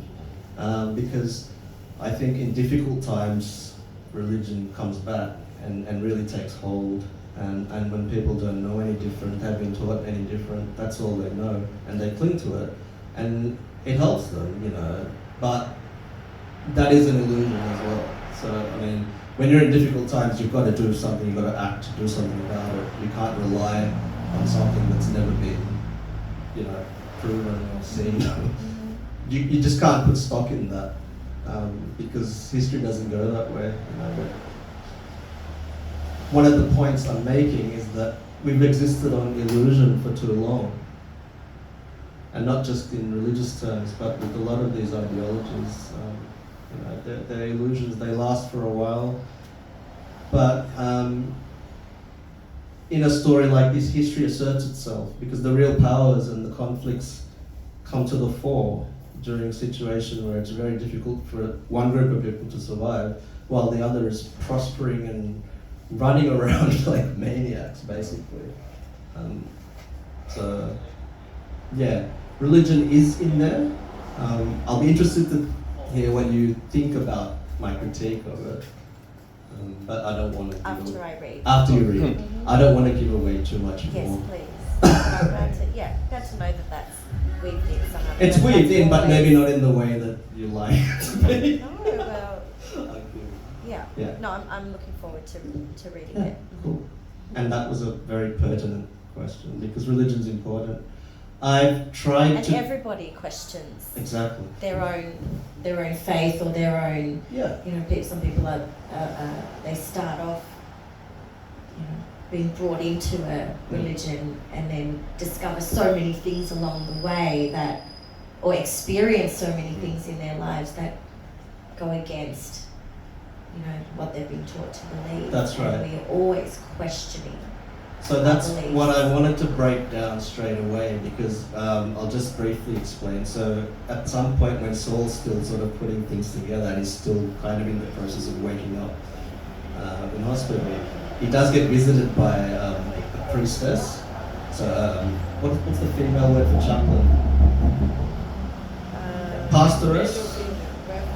Speaker 2: because I think in difficult times, religion comes back and really takes hold. And when people don't know any different, have been taught any different, that's all they know, and they cling to it, and it helps them, you know. But that is an illusion as well. So I mean, when you're in difficult times, you've got to do something, you've got to act to do something about it. You can't rely on something that's never been, you know, proven or seen. You just can't put stock in that, because history doesn't go that way. You know. But one of the points I'm making is that we've existed on illusion for too long, and not just in religious terms, but with a lot of these ideologies. You know, they're illusions. They last for a while, but in a story like this, history asserts itself because the real powers and the conflicts come to the fore during a situation where it's very difficult for one group of people to survive, while the other is prospering and running around like maniacs, basically. So, yeah, religion is in there. I'll be interested to hear what you think about my critique of it, but I don't want to give
Speaker 3: After
Speaker 2: away.
Speaker 3: I read.
Speaker 2: After you read. I don't want to give away too much
Speaker 3: Yes,
Speaker 2: more.
Speaker 3: please. I'm glad to know that that's weaved in somehow.
Speaker 2: It's
Speaker 3: because
Speaker 2: weaved
Speaker 3: that's
Speaker 2: in, but maybe
Speaker 3: always-
Speaker 2: not in the way that you like it to be.
Speaker 3: No, well, yeah.
Speaker 2: Yeah.
Speaker 3: No, I'm looking forward to reading
Speaker 2: Yeah,
Speaker 3: it.
Speaker 2: cool. And that was a very pertinent question because religion's important. I've tried
Speaker 3: And
Speaker 2: to
Speaker 3: everybody questions
Speaker 2: exactly.
Speaker 3: their own faith or their own.
Speaker 2: Yeah.
Speaker 3: You know, some people are they start off, you know, being brought into a religion and then discover so many things along the way that, or experience so many things in their lives that go against, you know, what they've been taught to believe.
Speaker 2: That's right.
Speaker 3: And we're always questioning.
Speaker 2: So that's
Speaker 3: beliefs.
Speaker 2: what I wanted to break down straight away, because I'll just briefly explain. So at some point when Saul's still sort of putting things together and he's still kind of in the process of waking up in hospital, he does get visited by a priestess. So what's the female word for chaplain? Pastoress?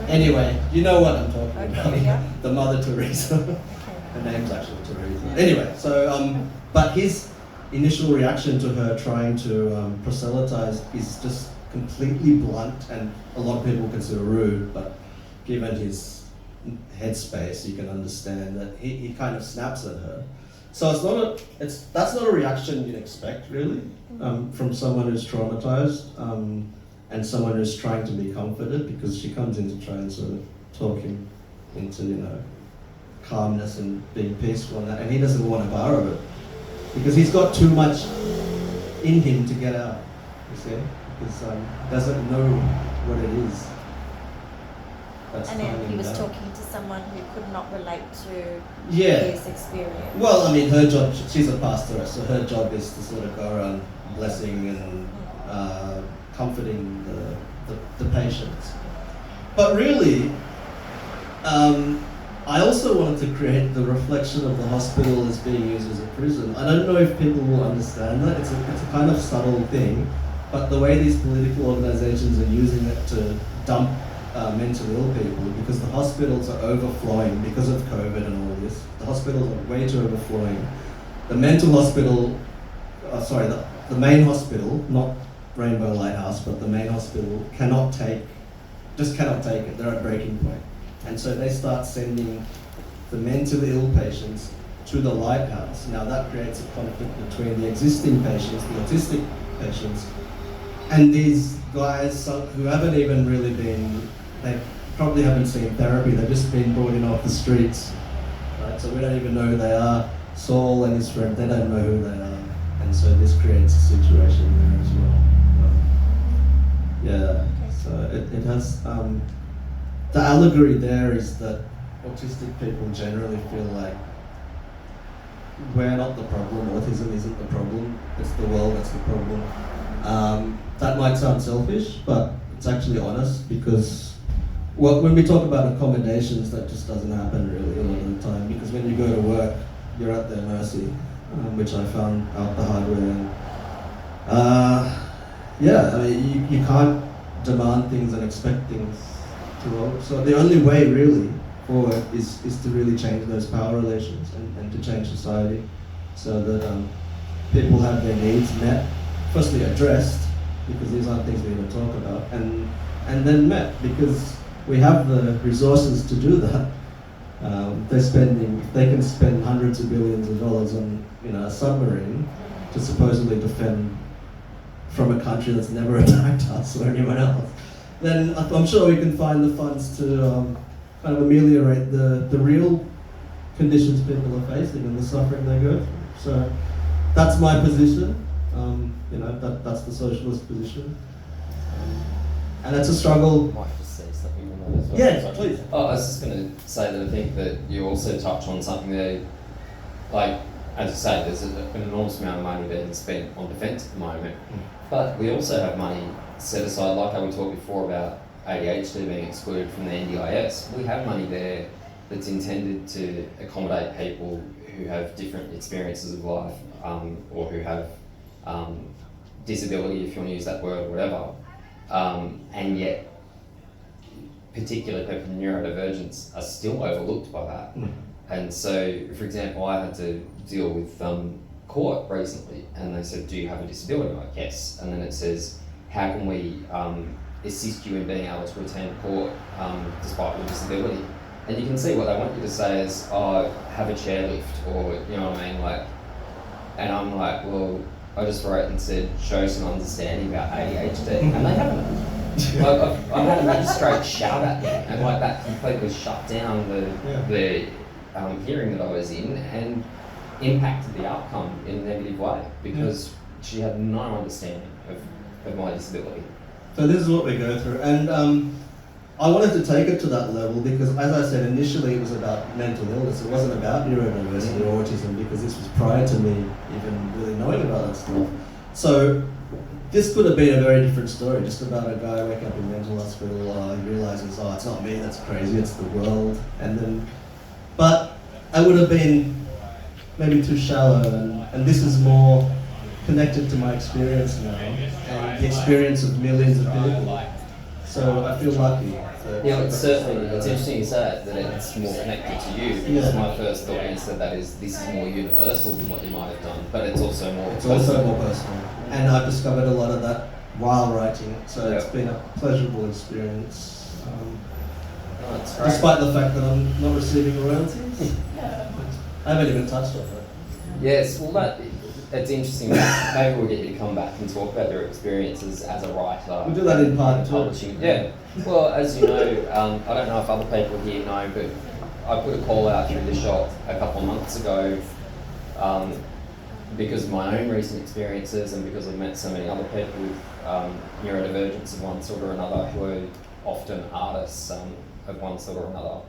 Speaker 2: Anyway, you know what I'm talking about.
Speaker 3: Yeah.
Speaker 2: The Mother Teresa. Her name's actually Teresa. Anyway, so but his initial reaction to her trying to proselytize is just completely blunt, and a lot of people consider rude, but given his headspace, you can understand that he kind of snaps at her. So that's not a reaction you'd expect, really, from someone who's traumatized and someone who's trying to be comforted, because she comes in to try and sort of talk him into, calmness and being peaceful, and he doesn't want to borrow it because he's got too much in him to get out. You see, because he doesn't know what it is. That's
Speaker 3: And then
Speaker 2: calming
Speaker 3: he was
Speaker 2: down.
Speaker 3: talking to someone who could not relate to
Speaker 2: Yeah.
Speaker 3: his experience.
Speaker 2: Well, I mean, her job, she's a pastoress, so her job is to sort of go around blessing and comforting the patients. But really, I also wanted to create the reflection of the hospital as being used as a prison. I don't know if people will understand that. It's a kind of subtle thing, but the way these political organizations are using it to dump mentally ill people, because the hospitals are overflowing because of COVID and all this. The hospitals are way too overflowing. The mental hospital, the main hospital, not Rainbow Lighthouse, but the main hospital cannot take it. They're at breaking point. And so they start sending the mentally ill patients to the lighthouse. Now that creates a conflict between the existing patients, the autistic patients, and these guys who haven't even really they probably haven't seen therapy, they've just been brought in off the streets, right? So we don't even know who they are. Saul and his friend, they don't know who they are. And so this creates a situation there as well. So it has, the allegory there is that autistic people generally feel like we're not the problem, autism isn't the problem, it's the world that's the problem. That might sound selfish, but it's actually honest, because when we talk about accommodations, that just doesn't happen really a lot of the time, because when you go to work, you're at their mercy, which I found out the hard way. And, you can't demand things and expect things to work. So the only way really forward is to really change those power relations and to change society so that people have their needs met, firstly addressed, because these aren't things we even talk about, and then met, because we have the resources to do that. They can spend hundreds of billions of dollars on a submarine to supposedly defend from a country that's never attacked us or anyone else. Then I'm sure we can find the funds to kind of ameliorate the real conditions people are facing and the suffering they go through. So that's my position. That's the socialist position. And it's a struggle.
Speaker 1: Might just say something on that as well.
Speaker 2: Yeah,
Speaker 1: Sorry.
Speaker 2: please.
Speaker 1: Oh, I was just going to say that I think that you also touch on something there, like, as you say, there's an enormous amount of money being spent on defence at the moment, but we also have money set aside, like how we talked before about ADHD being excluded from the NDIS. We have money there that's intended to accommodate people who have different experiences of life, or who have disability, if you want to use that word, or whatever, and yet particular people with neurodivergence are still overlooked by that. And so, for example, I had to deal with court recently, and they said, do you have a disability? I'm like, yes. And then it says, how can we assist you in being able to attend court despite your disability? And you can see what they want you to say is, oh, have a chairlift, or, you know what I mean? Like, and I'm like, well, I just wrote and said, show some understanding about ADHD, and they haven't. I had a magistrate shout at me, and like that completely shut down the hearing that I was in, and impacted the outcome in a negative way, because she had no understanding of my disability.
Speaker 2: So this is what we go through, and I wanted to take it to that level because, as I said, initially it was about mental illness. It wasn't about neurodiversity or autism because this was prior to me even really knowing about that stuff. So this could have been a very different story, just about a guy waking up in mental hospital, he realizes, oh, it's not me, that's crazy, it's the world. And then, but I would have been maybe too shallow, and this is more connected to my experience now and the experience of millions of people. So I feel lucky.
Speaker 1: Yeah, it's certainly, it's interesting you say that it's more connected to you, because my first thought is that this is more universal than what you might have done, but it's also more
Speaker 2: It's
Speaker 1: personal.
Speaker 2: also more personal. And I've discovered a lot of that while writing, so it's been a pleasurable experience.
Speaker 1: Oh, that's great.
Speaker 2: Despite the fact that I'm not receiving royalties. I haven't even touched on that.
Speaker 1: Yes, well, it's interesting. Maybe we'll get you to come back and talk about your experiences as a writer.
Speaker 2: We'll do that in part two.
Speaker 1: Publishing. Yeah. Well, as you know, I don't know if other people here know, but I put a call out through the shop a couple of months ago because of my own recent experiences and because I've met so many other people with neurodivergence of one sort or another who are often artists of one sort or another.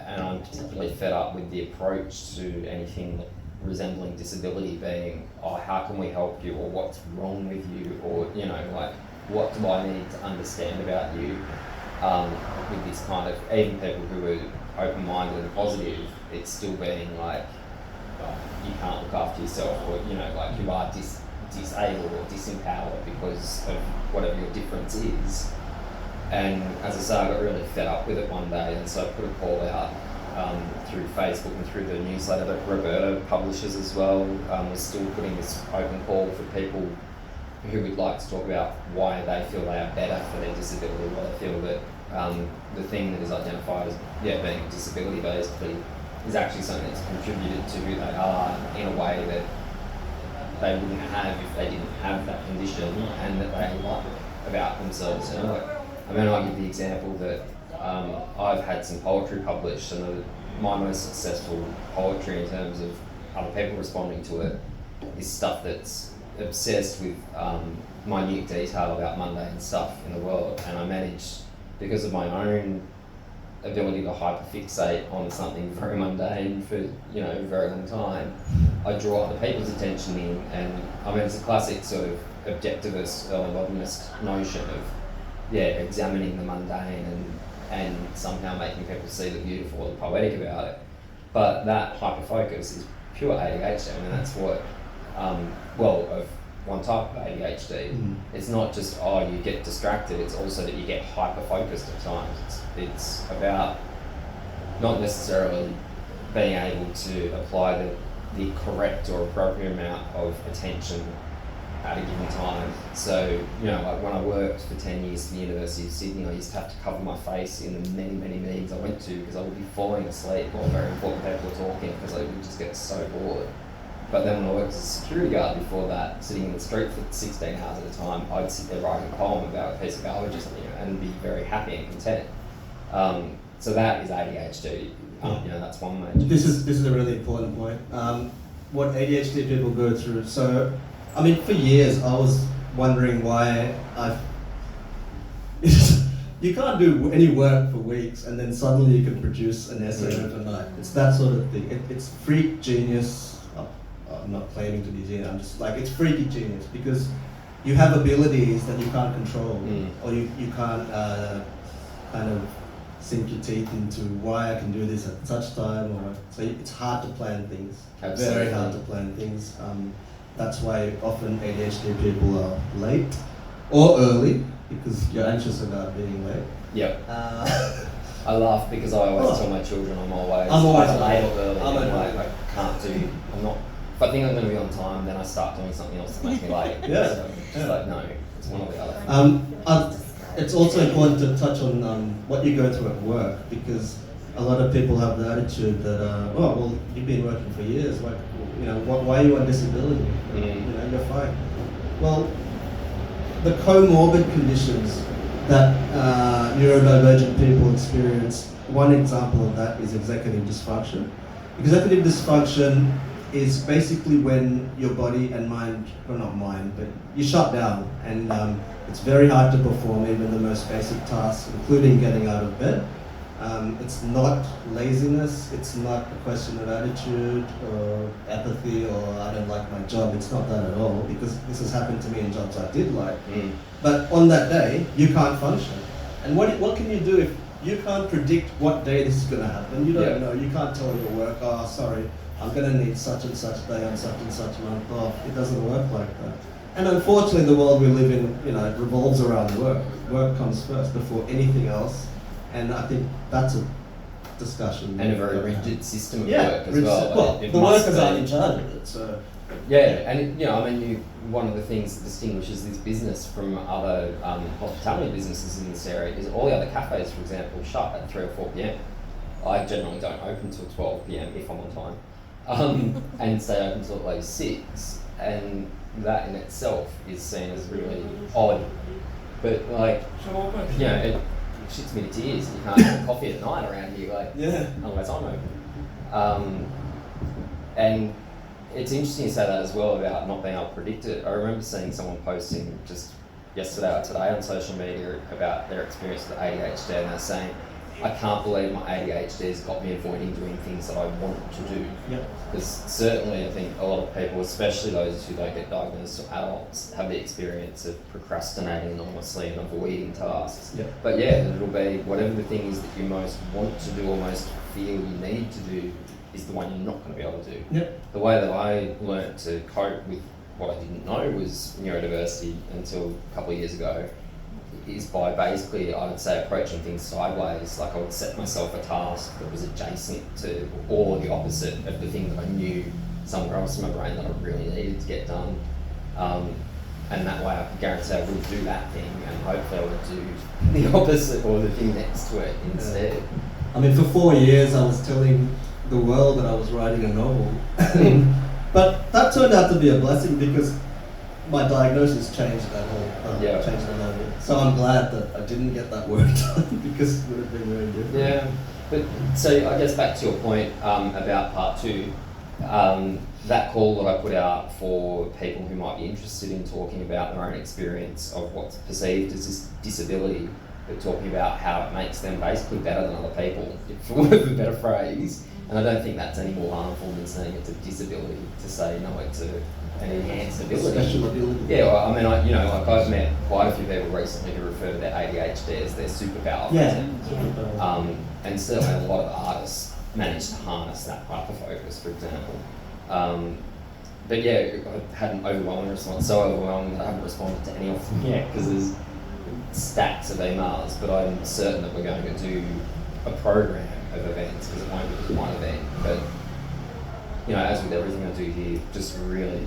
Speaker 1: And I'm particularly fed up with the approach to anything resembling disability being, oh, how can we help you, or what's wrong with you, or, you know, like, what do I need to understand about you, with this kind of, even people who are open-minded and positive, it's still being like, oh, you can't look after yourself, or, you know, like, you are disabled or disempowered because of whatever your difference is. And as I say, I got really fed up with it one day, and so I put a call out through Facebook and through the newsletter that Roberta publishes as well. We're still putting this open call for people who would like to talk about why they feel they are better for their disability, why they feel that the thing that is identified as being disability basically is actually something that's contributed to who they are in a way that they wouldn't have if they didn't have that condition, and that they like about themselves. You know, like, I mean, I give the example that I've had some poetry published, and my most successful poetry in terms of other people responding to it is stuff that's obsessed with minute detail about mundane stuff in the world, and I managed, because of my own ability to hyperfixate on something very mundane for, you know, a very long time, I draw other people's attention in, and I mean, it's a classic sort of objectivist, early modernist notion of examining the mundane and somehow making people see the beautiful or the poetic about it. But that hyperfocus is pure ADHD. I mean, that's what, of one type of ADHD. It's not just, oh, you get distracted, it's also that you get hyper-focused at times. It's about not necessarily being able to apply the correct or appropriate amount of attention at a given time. So, you know, like when I worked for 10 years at the University of Sydney, I used to have to cover my face in the many, many meetings I went to because I would be falling asleep while very important people were talking because I would just get so bored. But then when I worked as a security guard before that, sitting in the street for 16 hours at a time, I'd sit there writing a poem about a piece of garbage or something and be very happy and content. So that is ADHD. You know, that's one major.
Speaker 2: This is a really important point. What ADHD people go through. So, I mean, for years I was wondering why you can't do any work for weeks and then suddenly you can produce an essay overnight. It's that sort of thing. It's freak genius. I'm not claiming to be genius. I'm just like, it's freaky genius because you have abilities that you can't control, or you can't kind of sink your teeth into why I can do this at such time, or so it's hard to plan things.
Speaker 1: Absolutely.
Speaker 2: Very hard to plan things. That's why often ADHD people are late or early because you're anxious about being late.
Speaker 1: Yep. I laugh because I always tell my children I'm always late or early.
Speaker 2: I'm
Speaker 1: like, I can't do. I'm not. If I think I'm going to be on time, then I start doing something else that makes me late. So it's like, no, it's one or the other.
Speaker 2: It's also important to touch on what you go through at work, because a lot of people have the attitude that, well, you've been working for years. Like, you know, why are you on disability? You know, you're fine. Well, the comorbid conditions that neurodivergent people experience. One example of that is executive dysfunction. Executive dysfunction is basically when your body and mind, well not mind, but you shut down, and it's very hard to perform even the most basic tasks, including getting out of bed. It's not laziness, it's not a question of attitude or apathy or I don't like my job, it's not that at all, because this has happened to me in jobs I did like. But on that day, you can't function. And what can you do if you can't predict what day this is going to happen? You don't know, you can't tell your work, oh sorry, I'm going to need such and such day on such and such month off. It doesn't work like that. And unfortunately, the world we live in, it revolves around work. Work comes first before anything else. And I think that's a discussion.
Speaker 1: And a very rigid system of work as well.
Speaker 2: Well,
Speaker 1: It
Speaker 2: the
Speaker 1: must
Speaker 2: workers
Speaker 1: be.
Speaker 2: aren't in charge of it, so.
Speaker 1: Yeah, and one of the things that distinguishes this business from other hospitality businesses in this area is all the other cafes, for example, shut at 3 or 4 p.m. I generally don't open till 12 p.m. if I'm on time, and stay open till at least 6. And that in itself is seen as really odd. But it shits me to tears. You can't have coffee at night around here, unless I'm open. And it's interesting to say that as well about not being able to predict it. I remember seeing someone posting just yesterday or today on social media about their experience with ADHD, and they're saying, I can't believe my ADHD has got me avoiding doing things that I want to do. Because certainly I think a lot of people, especially those who don't get diagnosed as adults, have the experience of procrastinating enormously and avoiding tasks. But it'll be whatever the thing is that you most want to do or most feel you need to do is the one you're not going to be able to do. The way that I learnt to cope with what I didn't know was neurodiversity until a couple of years ago is by basically, I would say, approaching things sideways. Like I would set myself a task that was adjacent to or the opposite of the thing that I knew somewhere else in my brain that I really needed to get done. And that way I could guarantee I would do that thing and hopefully I would do the opposite or the thing next to it instead.
Speaker 2: I mean, for 4 years I was telling the world that I was writing a novel. But that turned out to be a blessing because my diagnosis changed that whole changed the novel. So I'm glad that I didn't get that work done because it would have been very different.
Speaker 1: Yeah, but so I guess back to your point about part 2, that call that I put out for people who might be interested in talking about their own experience of what's perceived as this disability, but talking about how it makes them basically better than other people, for want of a better phrase. And I don't think that's any more harmful than saying it's a disability, to say no, it's an enhanced ability.
Speaker 2: Special ability.
Speaker 1: Yeah, well, I mean, I've met quite a few people recently who refer to their ADHD as their superpower. And certainly a lot of artists manage to harness that hyper-focus, for example. But I had an overwhelming response, so overwhelming that I haven't responded to any of them yet, because there's stacks of emails, but I'm certain that we're going to do a program of events, because it won't be just one event. But as with everything I do here, just really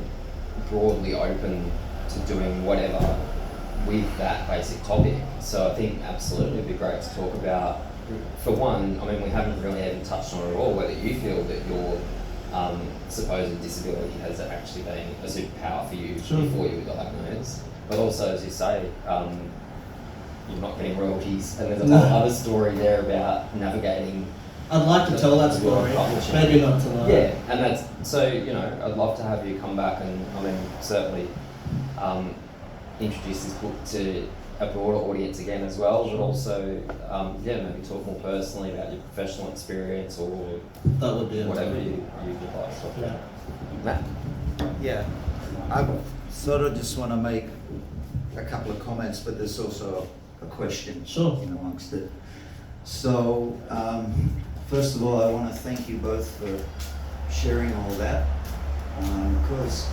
Speaker 1: broadly open to doing whatever with that basic topic. So I think absolutely it'd be great to talk about, for one, I mean, we haven't really even touched on it at all, whether you feel that your supposed disability has actually been a superpower for you before you were diagnosed. But also, as you say, you're not getting royalties, and there's a whole other story there about navigating.
Speaker 2: I'd like to tell that story, maybe not tonight.
Speaker 1: Yeah, and that's, so, I'd love to have you come back and, I mean, certainly introduce this book to a broader audience again as well, but also, maybe talk more personally about your professional experience or
Speaker 2: that would be
Speaker 1: whatever you'd like to talk about. Matt?
Speaker 7: Yeah, I sort of just want to make a couple of comments, but there's also a question in amongst it. So, first of all, I want to thank you both for sharing all that, because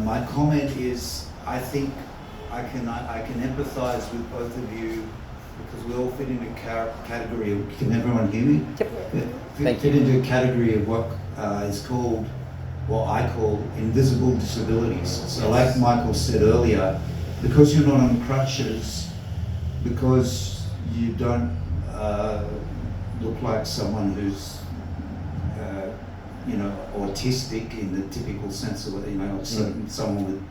Speaker 7: my comment is, I think I can empathise with both of you, because we all fit into a category of, can everyone hear me?
Speaker 1: Yep.
Speaker 7: Fit into a category of what is called, what I call invisible disabilities. So like Michael said earlier, because you're not on crutches, because you don't look like someone who's autistic in the typical sense of, someone with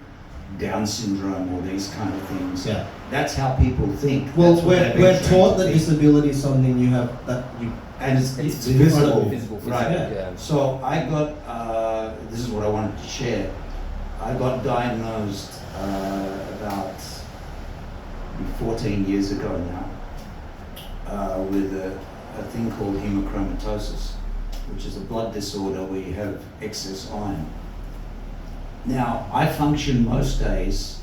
Speaker 7: Down syndrome or these kind of things.
Speaker 2: Yeah.
Speaker 7: That's how people think.
Speaker 2: Well,
Speaker 7: That's what they've been
Speaker 2: we're
Speaker 7: trained
Speaker 2: taught
Speaker 7: to
Speaker 2: that
Speaker 7: think.
Speaker 2: disability is something you have that you
Speaker 7: And it's
Speaker 2: in front
Speaker 7: visible.
Speaker 2: of you.
Speaker 6: Visible,
Speaker 7: Right.
Speaker 2: Yeah.
Speaker 7: So I got, this is what I wanted to share. I got diagnosed about 14 years ago now with a thing called hemochromatosis, which is a blood disorder where you have excess iron. Now, I function most days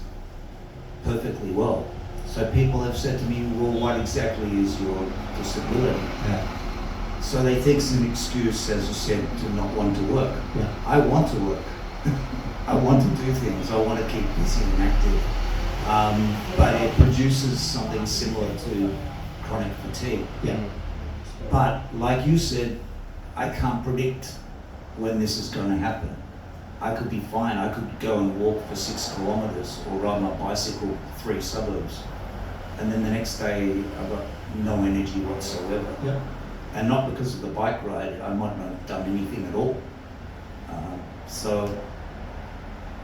Speaker 7: perfectly well. So people have said to me, well, what exactly is your disability?
Speaker 2: Yeah.
Speaker 7: So they think it's an excuse, as you said, to not want to work.
Speaker 2: Yeah.
Speaker 7: I want to work. I want to do things. I want to keep busy and active. But it produces something similar to chronic fatigue.
Speaker 2: Yeah.
Speaker 7: But like you said, I can't predict when this is going to happen. I could be fine. I could go and walk for 6 kilometers or ride my bicycle 3 suburbs. And then the next day, I've got no energy whatsoever.
Speaker 2: Yeah.
Speaker 7: And not because of the bike ride, I might not have done anything at all. So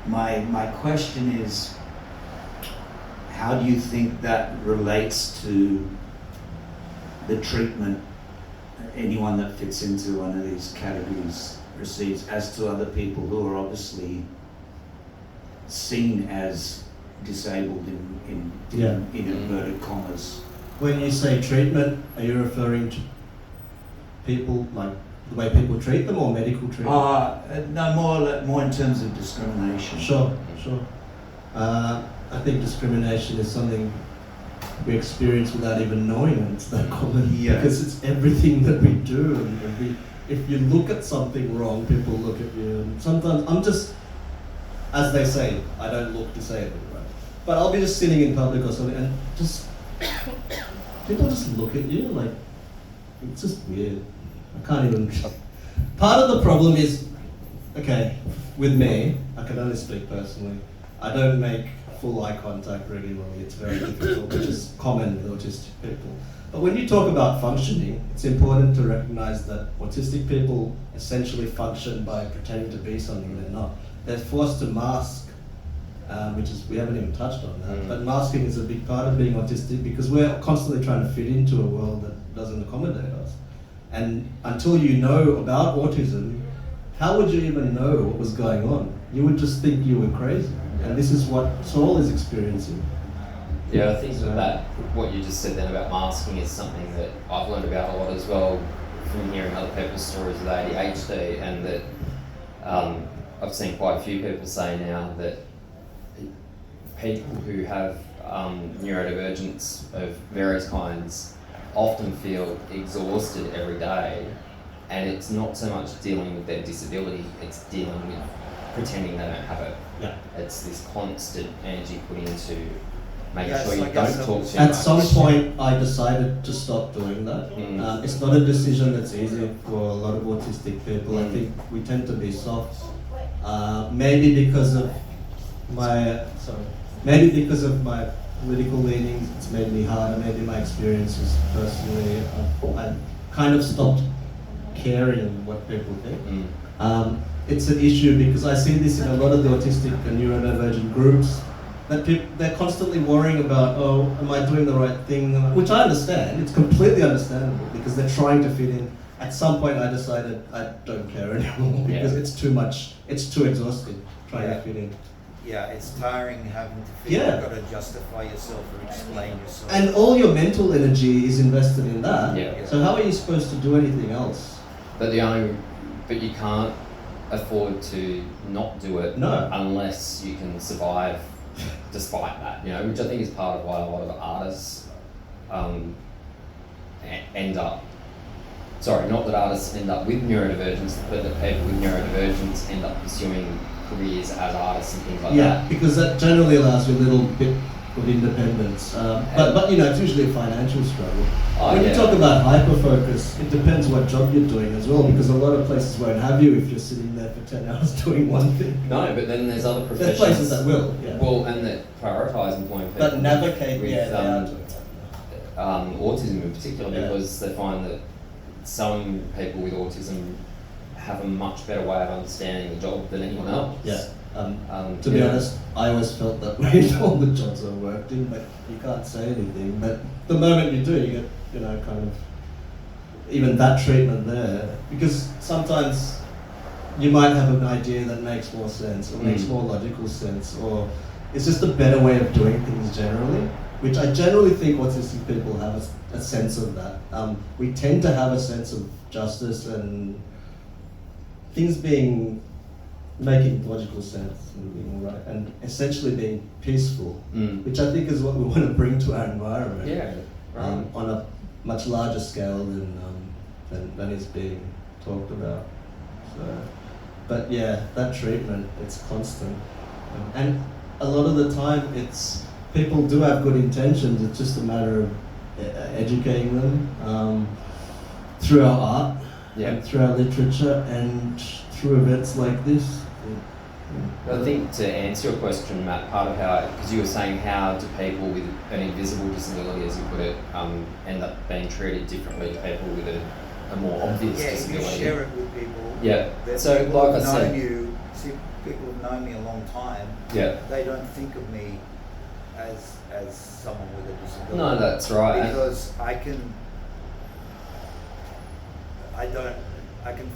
Speaker 7: my question is, how do you think that relates to the treatment anyone that fits into one of these categories receives, as to other people who are obviously seen as disabled in inverted commas?
Speaker 2: When you say treatment, are you referring to people, like the way people treat them, or medical treatment?
Speaker 7: No, more in terms of discrimination.
Speaker 2: Sure. I think discrimination is something we experience without even knowing it. It's that common, because it's everything that we do. And if you look at something wrong, people look at you. And sometimes I'm just, as they say, I don't look disabled, right? But I'll be just sitting in public or something, and just people just look at you like, it's just weird. I can't even. Part of the problem is, okay, with me, I can only speak personally. I don't make full eye contact regularly. It's very difficult, which is common with autistic people. But when you talk about functioning, it's important to recognize that autistic people essentially function by pretending to be something they're not. They're forced to mask, which is, we haven't even touched on that, but masking is a big part of being autistic because we're constantly trying to fit into a world that doesn't accommodate us. And until you know about autism, how would you even know what was going on? You would just think you were crazy. And this is what Saul is experiencing.
Speaker 1: Yeah, I think that what you just said then about masking is something that I've learned about a lot as well from hearing other people's stories with ADHD, and that I've seen quite a few people say now that people who have neurodivergence of various kinds often feel exhausted every day, and it's not so much dealing with their disability, it's dealing with pretending they don't have it.
Speaker 2: Yeah.
Speaker 1: It's this constant energy put into making sure
Speaker 7: I
Speaker 1: you
Speaker 7: guess
Speaker 1: don't talk too
Speaker 2: At
Speaker 1: much.
Speaker 2: some point, I decided to stop doing that. It's not a decision that's easy for a lot of autistic people. I think we tend to be soft. Maybe because of my political leanings, it's made me harder. Maybe my experiences personally, I kind of stopped caring what people think. It's an issue because I see this in a lot of the autistic and neurodivergent groups, that they're constantly worrying about, oh, am I doing the right thing? Which I understand, it's completely understandable because they're trying to fit in. At some point I decided I don't care anymore because it's too much, it's too exhausting trying to fit in.
Speaker 7: Yeah, it's tiring having to feel
Speaker 2: Yeah.
Speaker 7: you've got to justify yourself or explain yourself.
Speaker 2: And all your mental energy is invested in that.
Speaker 1: Yeah.
Speaker 2: So how are you supposed to do anything else?
Speaker 1: But you can't afford to not do it unless you can survive despite that, which I think is part of why a lot of artists end up, not that artists end up with neurodivergence, but that people with neurodivergence end up pursuing careers as artists and things like that.
Speaker 2: Yeah, because that generally allows you a little bit of independence. But it's usually a financial struggle. When you talk about hyper-focus, it depends what job you're doing as well, because a lot of places won't have you if you're sitting there for 10 hours doing one thing.
Speaker 1: No, but then there's other professions.
Speaker 2: There's places that will, yeah.
Speaker 1: Well, and that prioritise employing people.
Speaker 2: That navigate,
Speaker 1: with,
Speaker 2: they are doing that.
Speaker 1: autism in particular, because they find that some people with autism have a much better way of understanding the job than anyone else.
Speaker 2: Yeah. To be honest, I always felt that way in all the jobs I worked in, but you can't say anything. But the moment you do, you get, kind of even that treatment there. Because sometimes you might have an idea that makes more sense or makes more logical sense, or it's just a better way of doing things generally, which I generally think autistic people have a sense of that. We tend to have a sense of justice and things making logical sense and being all right, and essentially being peaceful, which I think is what we want to bring to our environment.
Speaker 1: Yeah, right.
Speaker 2: On a much larger scale than is being talked about. So, but yeah, that treatment, it's constant, and a lot of the time people do have good intentions. It's just a matter of educating them through our art, and through our literature, and through events like this.
Speaker 1: I think to answer your question, Matt, part of how, because you were saying how do people with an invisible disability, as you put it, end up being treated differently to people with a more obvious disability.
Speaker 7: Yeah, you share it with people.
Speaker 1: Yeah.
Speaker 7: That
Speaker 1: So,
Speaker 7: people
Speaker 1: like I
Speaker 7: have
Speaker 1: said,
Speaker 7: known people have known me a long time.
Speaker 1: Yeah.
Speaker 7: They don't think of me as someone with a disability.
Speaker 1: No, that's right.
Speaker 7: Because I can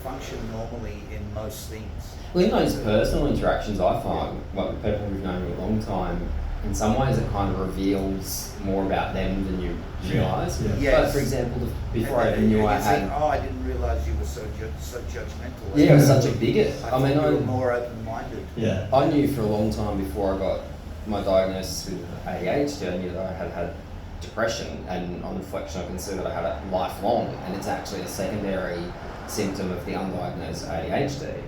Speaker 7: function normally in most things.
Speaker 1: Well, in those personal interactions, I find, like with people who've known me a long time, in some ways it kind of reveals more about them than you realise.
Speaker 2: Yeah.
Speaker 7: Yes.
Speaker 1: But for example, before I even knew I had...
Speaker 7: think, I didn't realise you were so judgmental.
Speaker 1: Yeah, I was such a bigot.
Speaker 7: I mean, you were more open-minded.
Speaker 2: Yeah.
Speaker 1: I knew for a long time before I got my diagnosis with ADHD, I knew that I had depression, and on reflection I can see that I had it lifelong, and it's actually a secondary symptom of the undiagnosed ADHD.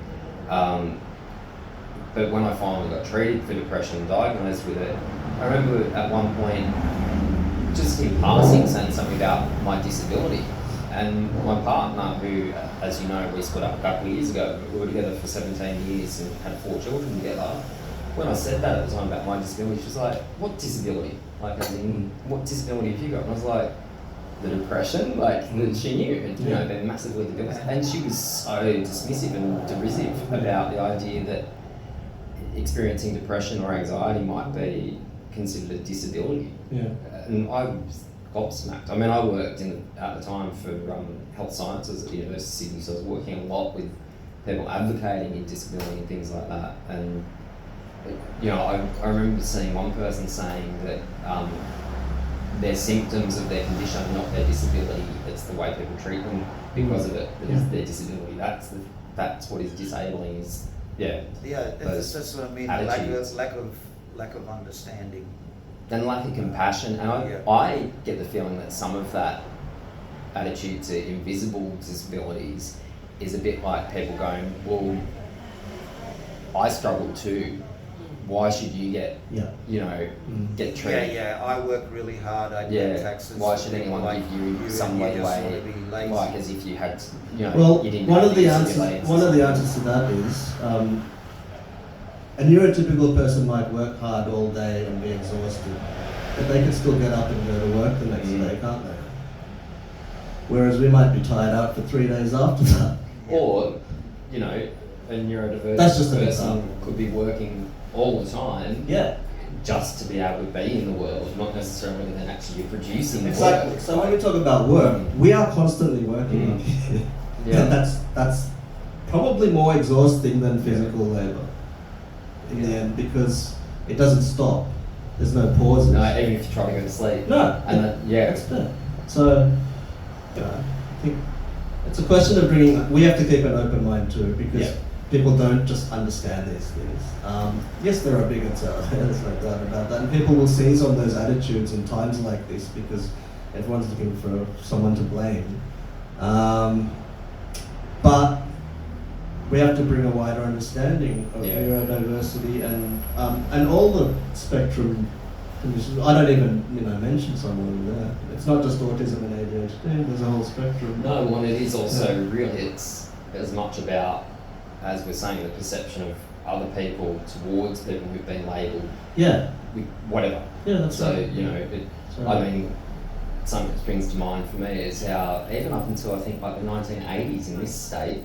Speaker 1: But when I finally got treated for depression and diagnosed with it, I remember at one point just in passing saying something about my disability. And my partner, who, as you know, we split up a couple of years ago, we were together for 17 years and had 4 children together. When I said that at the time about my disability, she was like, "What disability? Like, as in, what disability have you got?" And I was like, "The depression." Like, she knew, they're massively debilitating. And she was so dismissive and derisive about the idea that experiencing depression or anxiety might be considered a disability.
Speaker 2: Yeah.
Speaker 1: And I was gobsmacked. I mean, I worked at the time for health sciences at the University of Sydney, so I was working a lot with people advocating in disability and things like that. And I remember seeing one person saying that their symptoms of their condition are not their disability, it's the way people treat them because of it that is their disability. That's what is disabling is
Speaker 7: That's what I mean.
Speaker 1: attitudes.
Speaker 7: Lack of understanding
Speaker 1: and lack of compassion. And I get the feeling that some of that attitude to invisible disabilities is a bit like people going, "Well, I struggle too. Why should you get get treated?"
Speaker 7: Yeah, I work really hard. I pay taxes.
Speaker 1: Why should anyone give you some leeway, like as if you had,
Speaker 2: Well,
Speaker 1: you didn't
Speaker 2: one
Speaker 1: have
Speaker 2: of the
Speaker 1: disability
Speaker 2: answers. One of the answers to that is a neurotypical person might work hard all day and be exhausted, but they can still get up and go to work the next day, can't they? Whereas we might be tired out for 3 days after that.
Speaker 1: Or, a neurodiverse
Speaker 2: That's just an
Speaker 1: person
Speaker 2: example.
Speaker 1: could be working all the time.
Speaker 2: Yeah.
Speaker 1: Just to be able to be in the world, not necessarily then actually producing
Speaker 2: Exactly.
Speaker 1: work.
Speaker 2: So when we talk about work, we are constantly working.
Speaker 1: Yeah.
Speaker 2: And that's probably more exhausting than physical labour in the end, because it doesn't stop. There's no pauses.
Speaker 1: No, even if you try to go to sleep.
Speaker 2: No.
Speaker 1: And
Speaker 2: It's fair. So I think it's a question of we have to keep an open mind too, because people don't just understand these things. Yes, there are bigots out there, there's no doubt about that, and people will seize on those attitudes in times like this because everyone's looking for someone to blame. But we have to bring a wider understanding of neurodiversity and all the spectrum conditions. I don't even mention some of them there. It's not just autism and ADHD. There's a whole spectrum.
Speaker 1: No, well, it is also really, it's as much about, as we're saying, the perception of other people towards people who've been labelled with whatever.
Speaker 2: Yeah, that's
Speaker 1: so,
Speaker 2: right.
Speaker 1: I mean, something that springs to mind for me is how even up until I think like the 1980s in this state,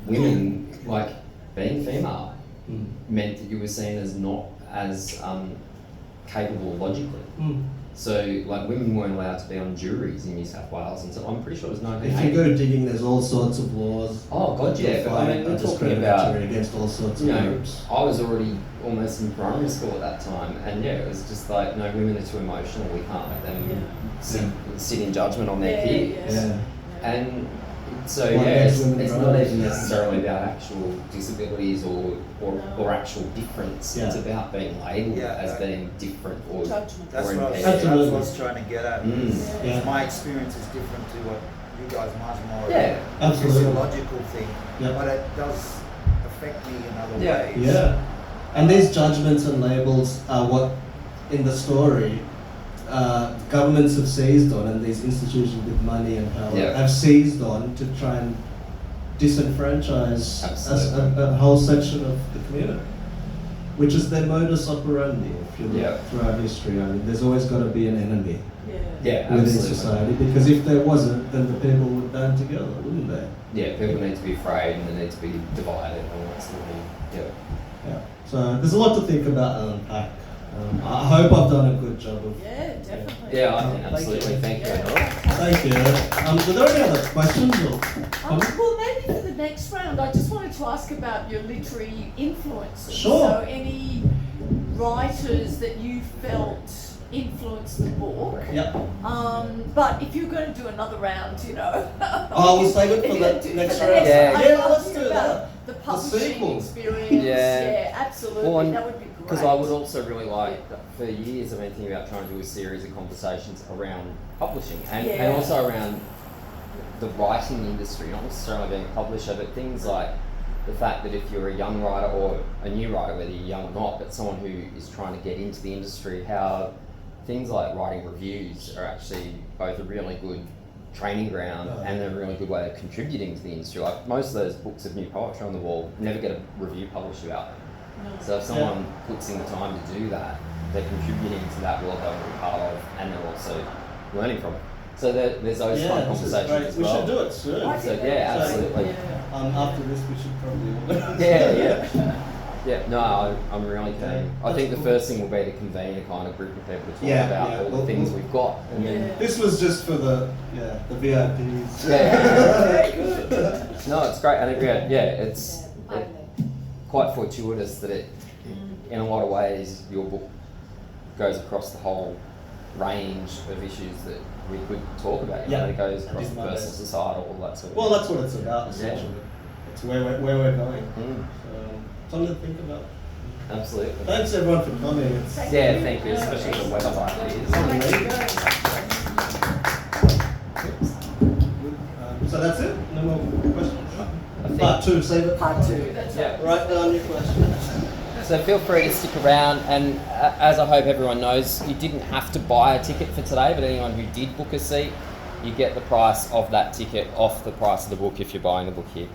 Speaker 1: women, like being female,
Speaker 2: Mm.
Speaker 1: meant that you were seen as not as capable logically.
Speaker 2: Mm.
Speaker 1: So, like, women weren't allowed to be on juries in New South Wales, and so I'm pretty sure it was
Speaker 2: If
Speaker 1: 1980.
Speaker 2: you go digging, there's all sorts of laws.
Speaker 1: Oh, God, yeah,
Speaker 2: that
Speaker 1: but I mean,
Speaker 2: fight
Speaker 1: we're talking about,
Speaker 2: discriminatory against all sorts of
Speaker 1: you know,
Speaker 2: groups.
Speaker 1: I was already almost in primary school at that time, and yeah, it was just like, no, women are too emotional, we can't let them sit in judgment on their peers.
Speaker 2: Yeah.
Speaker 1: And so,
Speaker 2: What
Speaker 1: yeah,
Speaker 2: makes
Speaker 1: it's
Speaker 2: women
Speaker 1: not
Speaker 2: brothers?
Speaker 1: even necessarily about actual disabilities or actual difference.
Speaker 2: Yeah.
Speaker 1: It's about being labelled
Speaker 7: Yeah,
Speaker 1: as being different or
Speaker 8: Judgment.
Speaker 7: That's
Speaker 1: or
Speaker 7: what I was,
Speaker 1: impaired.
Speaker 7: that's
Speaker 2: Absolutely.
Speaker 7: what I was trying to get at.
Speaker 1: Mm.
Speaker 7: Is
Speaker 2: Yeah.
Speaker 7: my experience is different to what you guys much more.
Speaker 1: Yeah,
Speaker 2: absolutely.
Speaker 7: Physiological thing,
Speaker 2: Yeah.
Speaker 7: but it does affect me in other
Speaker 1: Yeah.
Speaker 7: ways.
Speaker 2: Yeah. And these judgments and labels are what, in the story, governments have seized on, and these institutions with money and power
Speaker 1: Yeah.
Speaker 2: have seized on to try and disenfranchise
Speaker 1: Absolutely.
Speaker 2: a whole section of the community, which is their modus operandi. If you look
Speaker 1: Yeah.
Speaker 2: throughout history, I mean, there's always got to be an enemy
Speaker 1: Yeah,
Speaker 2: within
Speaker 1: absolutely.
Speaker 2: society, because if there wasn't, then the people would band together, wouldn't they?
Speaker 1: Yeah, people need to be afraid and they need to be divided and all that sort of thing. Yeah.
Speaker 2: Yeah. So there's a lot to think about and unpack. I hope I've done a good job of.
Speaker 8: Yeah, definitely.
Speaker 1: Yeah, I think absolutely. Thank you.
Speaker 2: Thank you. Were there any other questions or comments?
Speaker 8: Well, maybe for the next round, I just wanted to ask about your literary influences.
Speaker 2: Sure.
Speaker 8: So, any writers that you felt influenced the book?
Speaker 2: Yep.
Speaker 8: But if you're going to do another round, you know.
Speaker 2: Oh, we'll save it for the next round.
Speaker 1: Yeah.
Speaker 8: I'd
Speaker 2: Yeah,
Speaker 8: love
Speaker 2: let's
Speaker 8: to
Speaker 2: do
Speaker 8: hear
Speaker 2: that.
Speaker 8: about the publishing
Speaker 2: sequel.
Speaker 8: experience.
Speaker 1: Yeah.
Speaker 8: Absolutely.
Speaker 1: Well, and
Speaker 8: that would be great.
Speaker 1: Because I would also really like, for years I've been thinking about trying to do a series of conversations around publishing and
Speaker 8: Yeah.
Speaker 1: also around the writing industry, not necessarily being a publisher, but things like the fact that if you're a young writer or a new writer, whether you're young or not, but someone who is trying to get into the industry, how things like writing reviews are actually both a really good training ground and a really good way of contributing to the industry. Like most of those books of new poetry on the wall never get a review published about them. So if someone puts in the time to do that, they're contributing to that world they're a part of, and they're also learning from it. So there's those kind of
Speaker 2: this is
Speaker 1: conversations
Speaker 2: great.
Speaker 1: as
Speaker 2: We
Speaker 1: well.
Speaker 2: should do it soon.
Speaker 8: I
Speaker 1: So
Speaker 8: think
Speaker 1: yeah,
Speaker 8: that's great.
Speaker 1: absolutely.
Speaker 8: Yeah.
Speaker 2: After this, we should probably organise.
Speaker 1: Yeah, no, I'm really keen. I think the first thing will be to convene a kind of group of people to talk
Speaker 2: Yeah,
Speaker 1: about
Speaker 2: yeah.
Speaker 1: all the things we've got, and then
Speaker 2: This was just for the VIPs.
Speaker 1: no, it's great, and it's quite fortuitous that it, in a lot of ways, your book goes across the whole range of issues that we could talk about. You know, it goes across the personal, societal, all that sort of
Speaker 2: Well,
Speaker 1: thing.
Speaker 2: that's what it's about, essentially. It's where we're going. Something to think about.
Speaker 1: Absolutely.
Speaker 2: Thanks everyone for coming.
Speaker 1: Yeah, thank you, especially the weather like it is.
Speaker 2: So that's it? No more questions?
Speaker 1: I think-
Speaker 2: Part two, save it.
Speaker 8: Part two, that's right.
Speaker 1: Yeah.
Speaker 2: Write down your questions.
Speaker 1: So feel free to stick around, and as I hope everyone knows, you didn't have to buy a ticket for today, but anyone who did book a seat, you get the price of that ticket off the price of the book if you're buying the book here.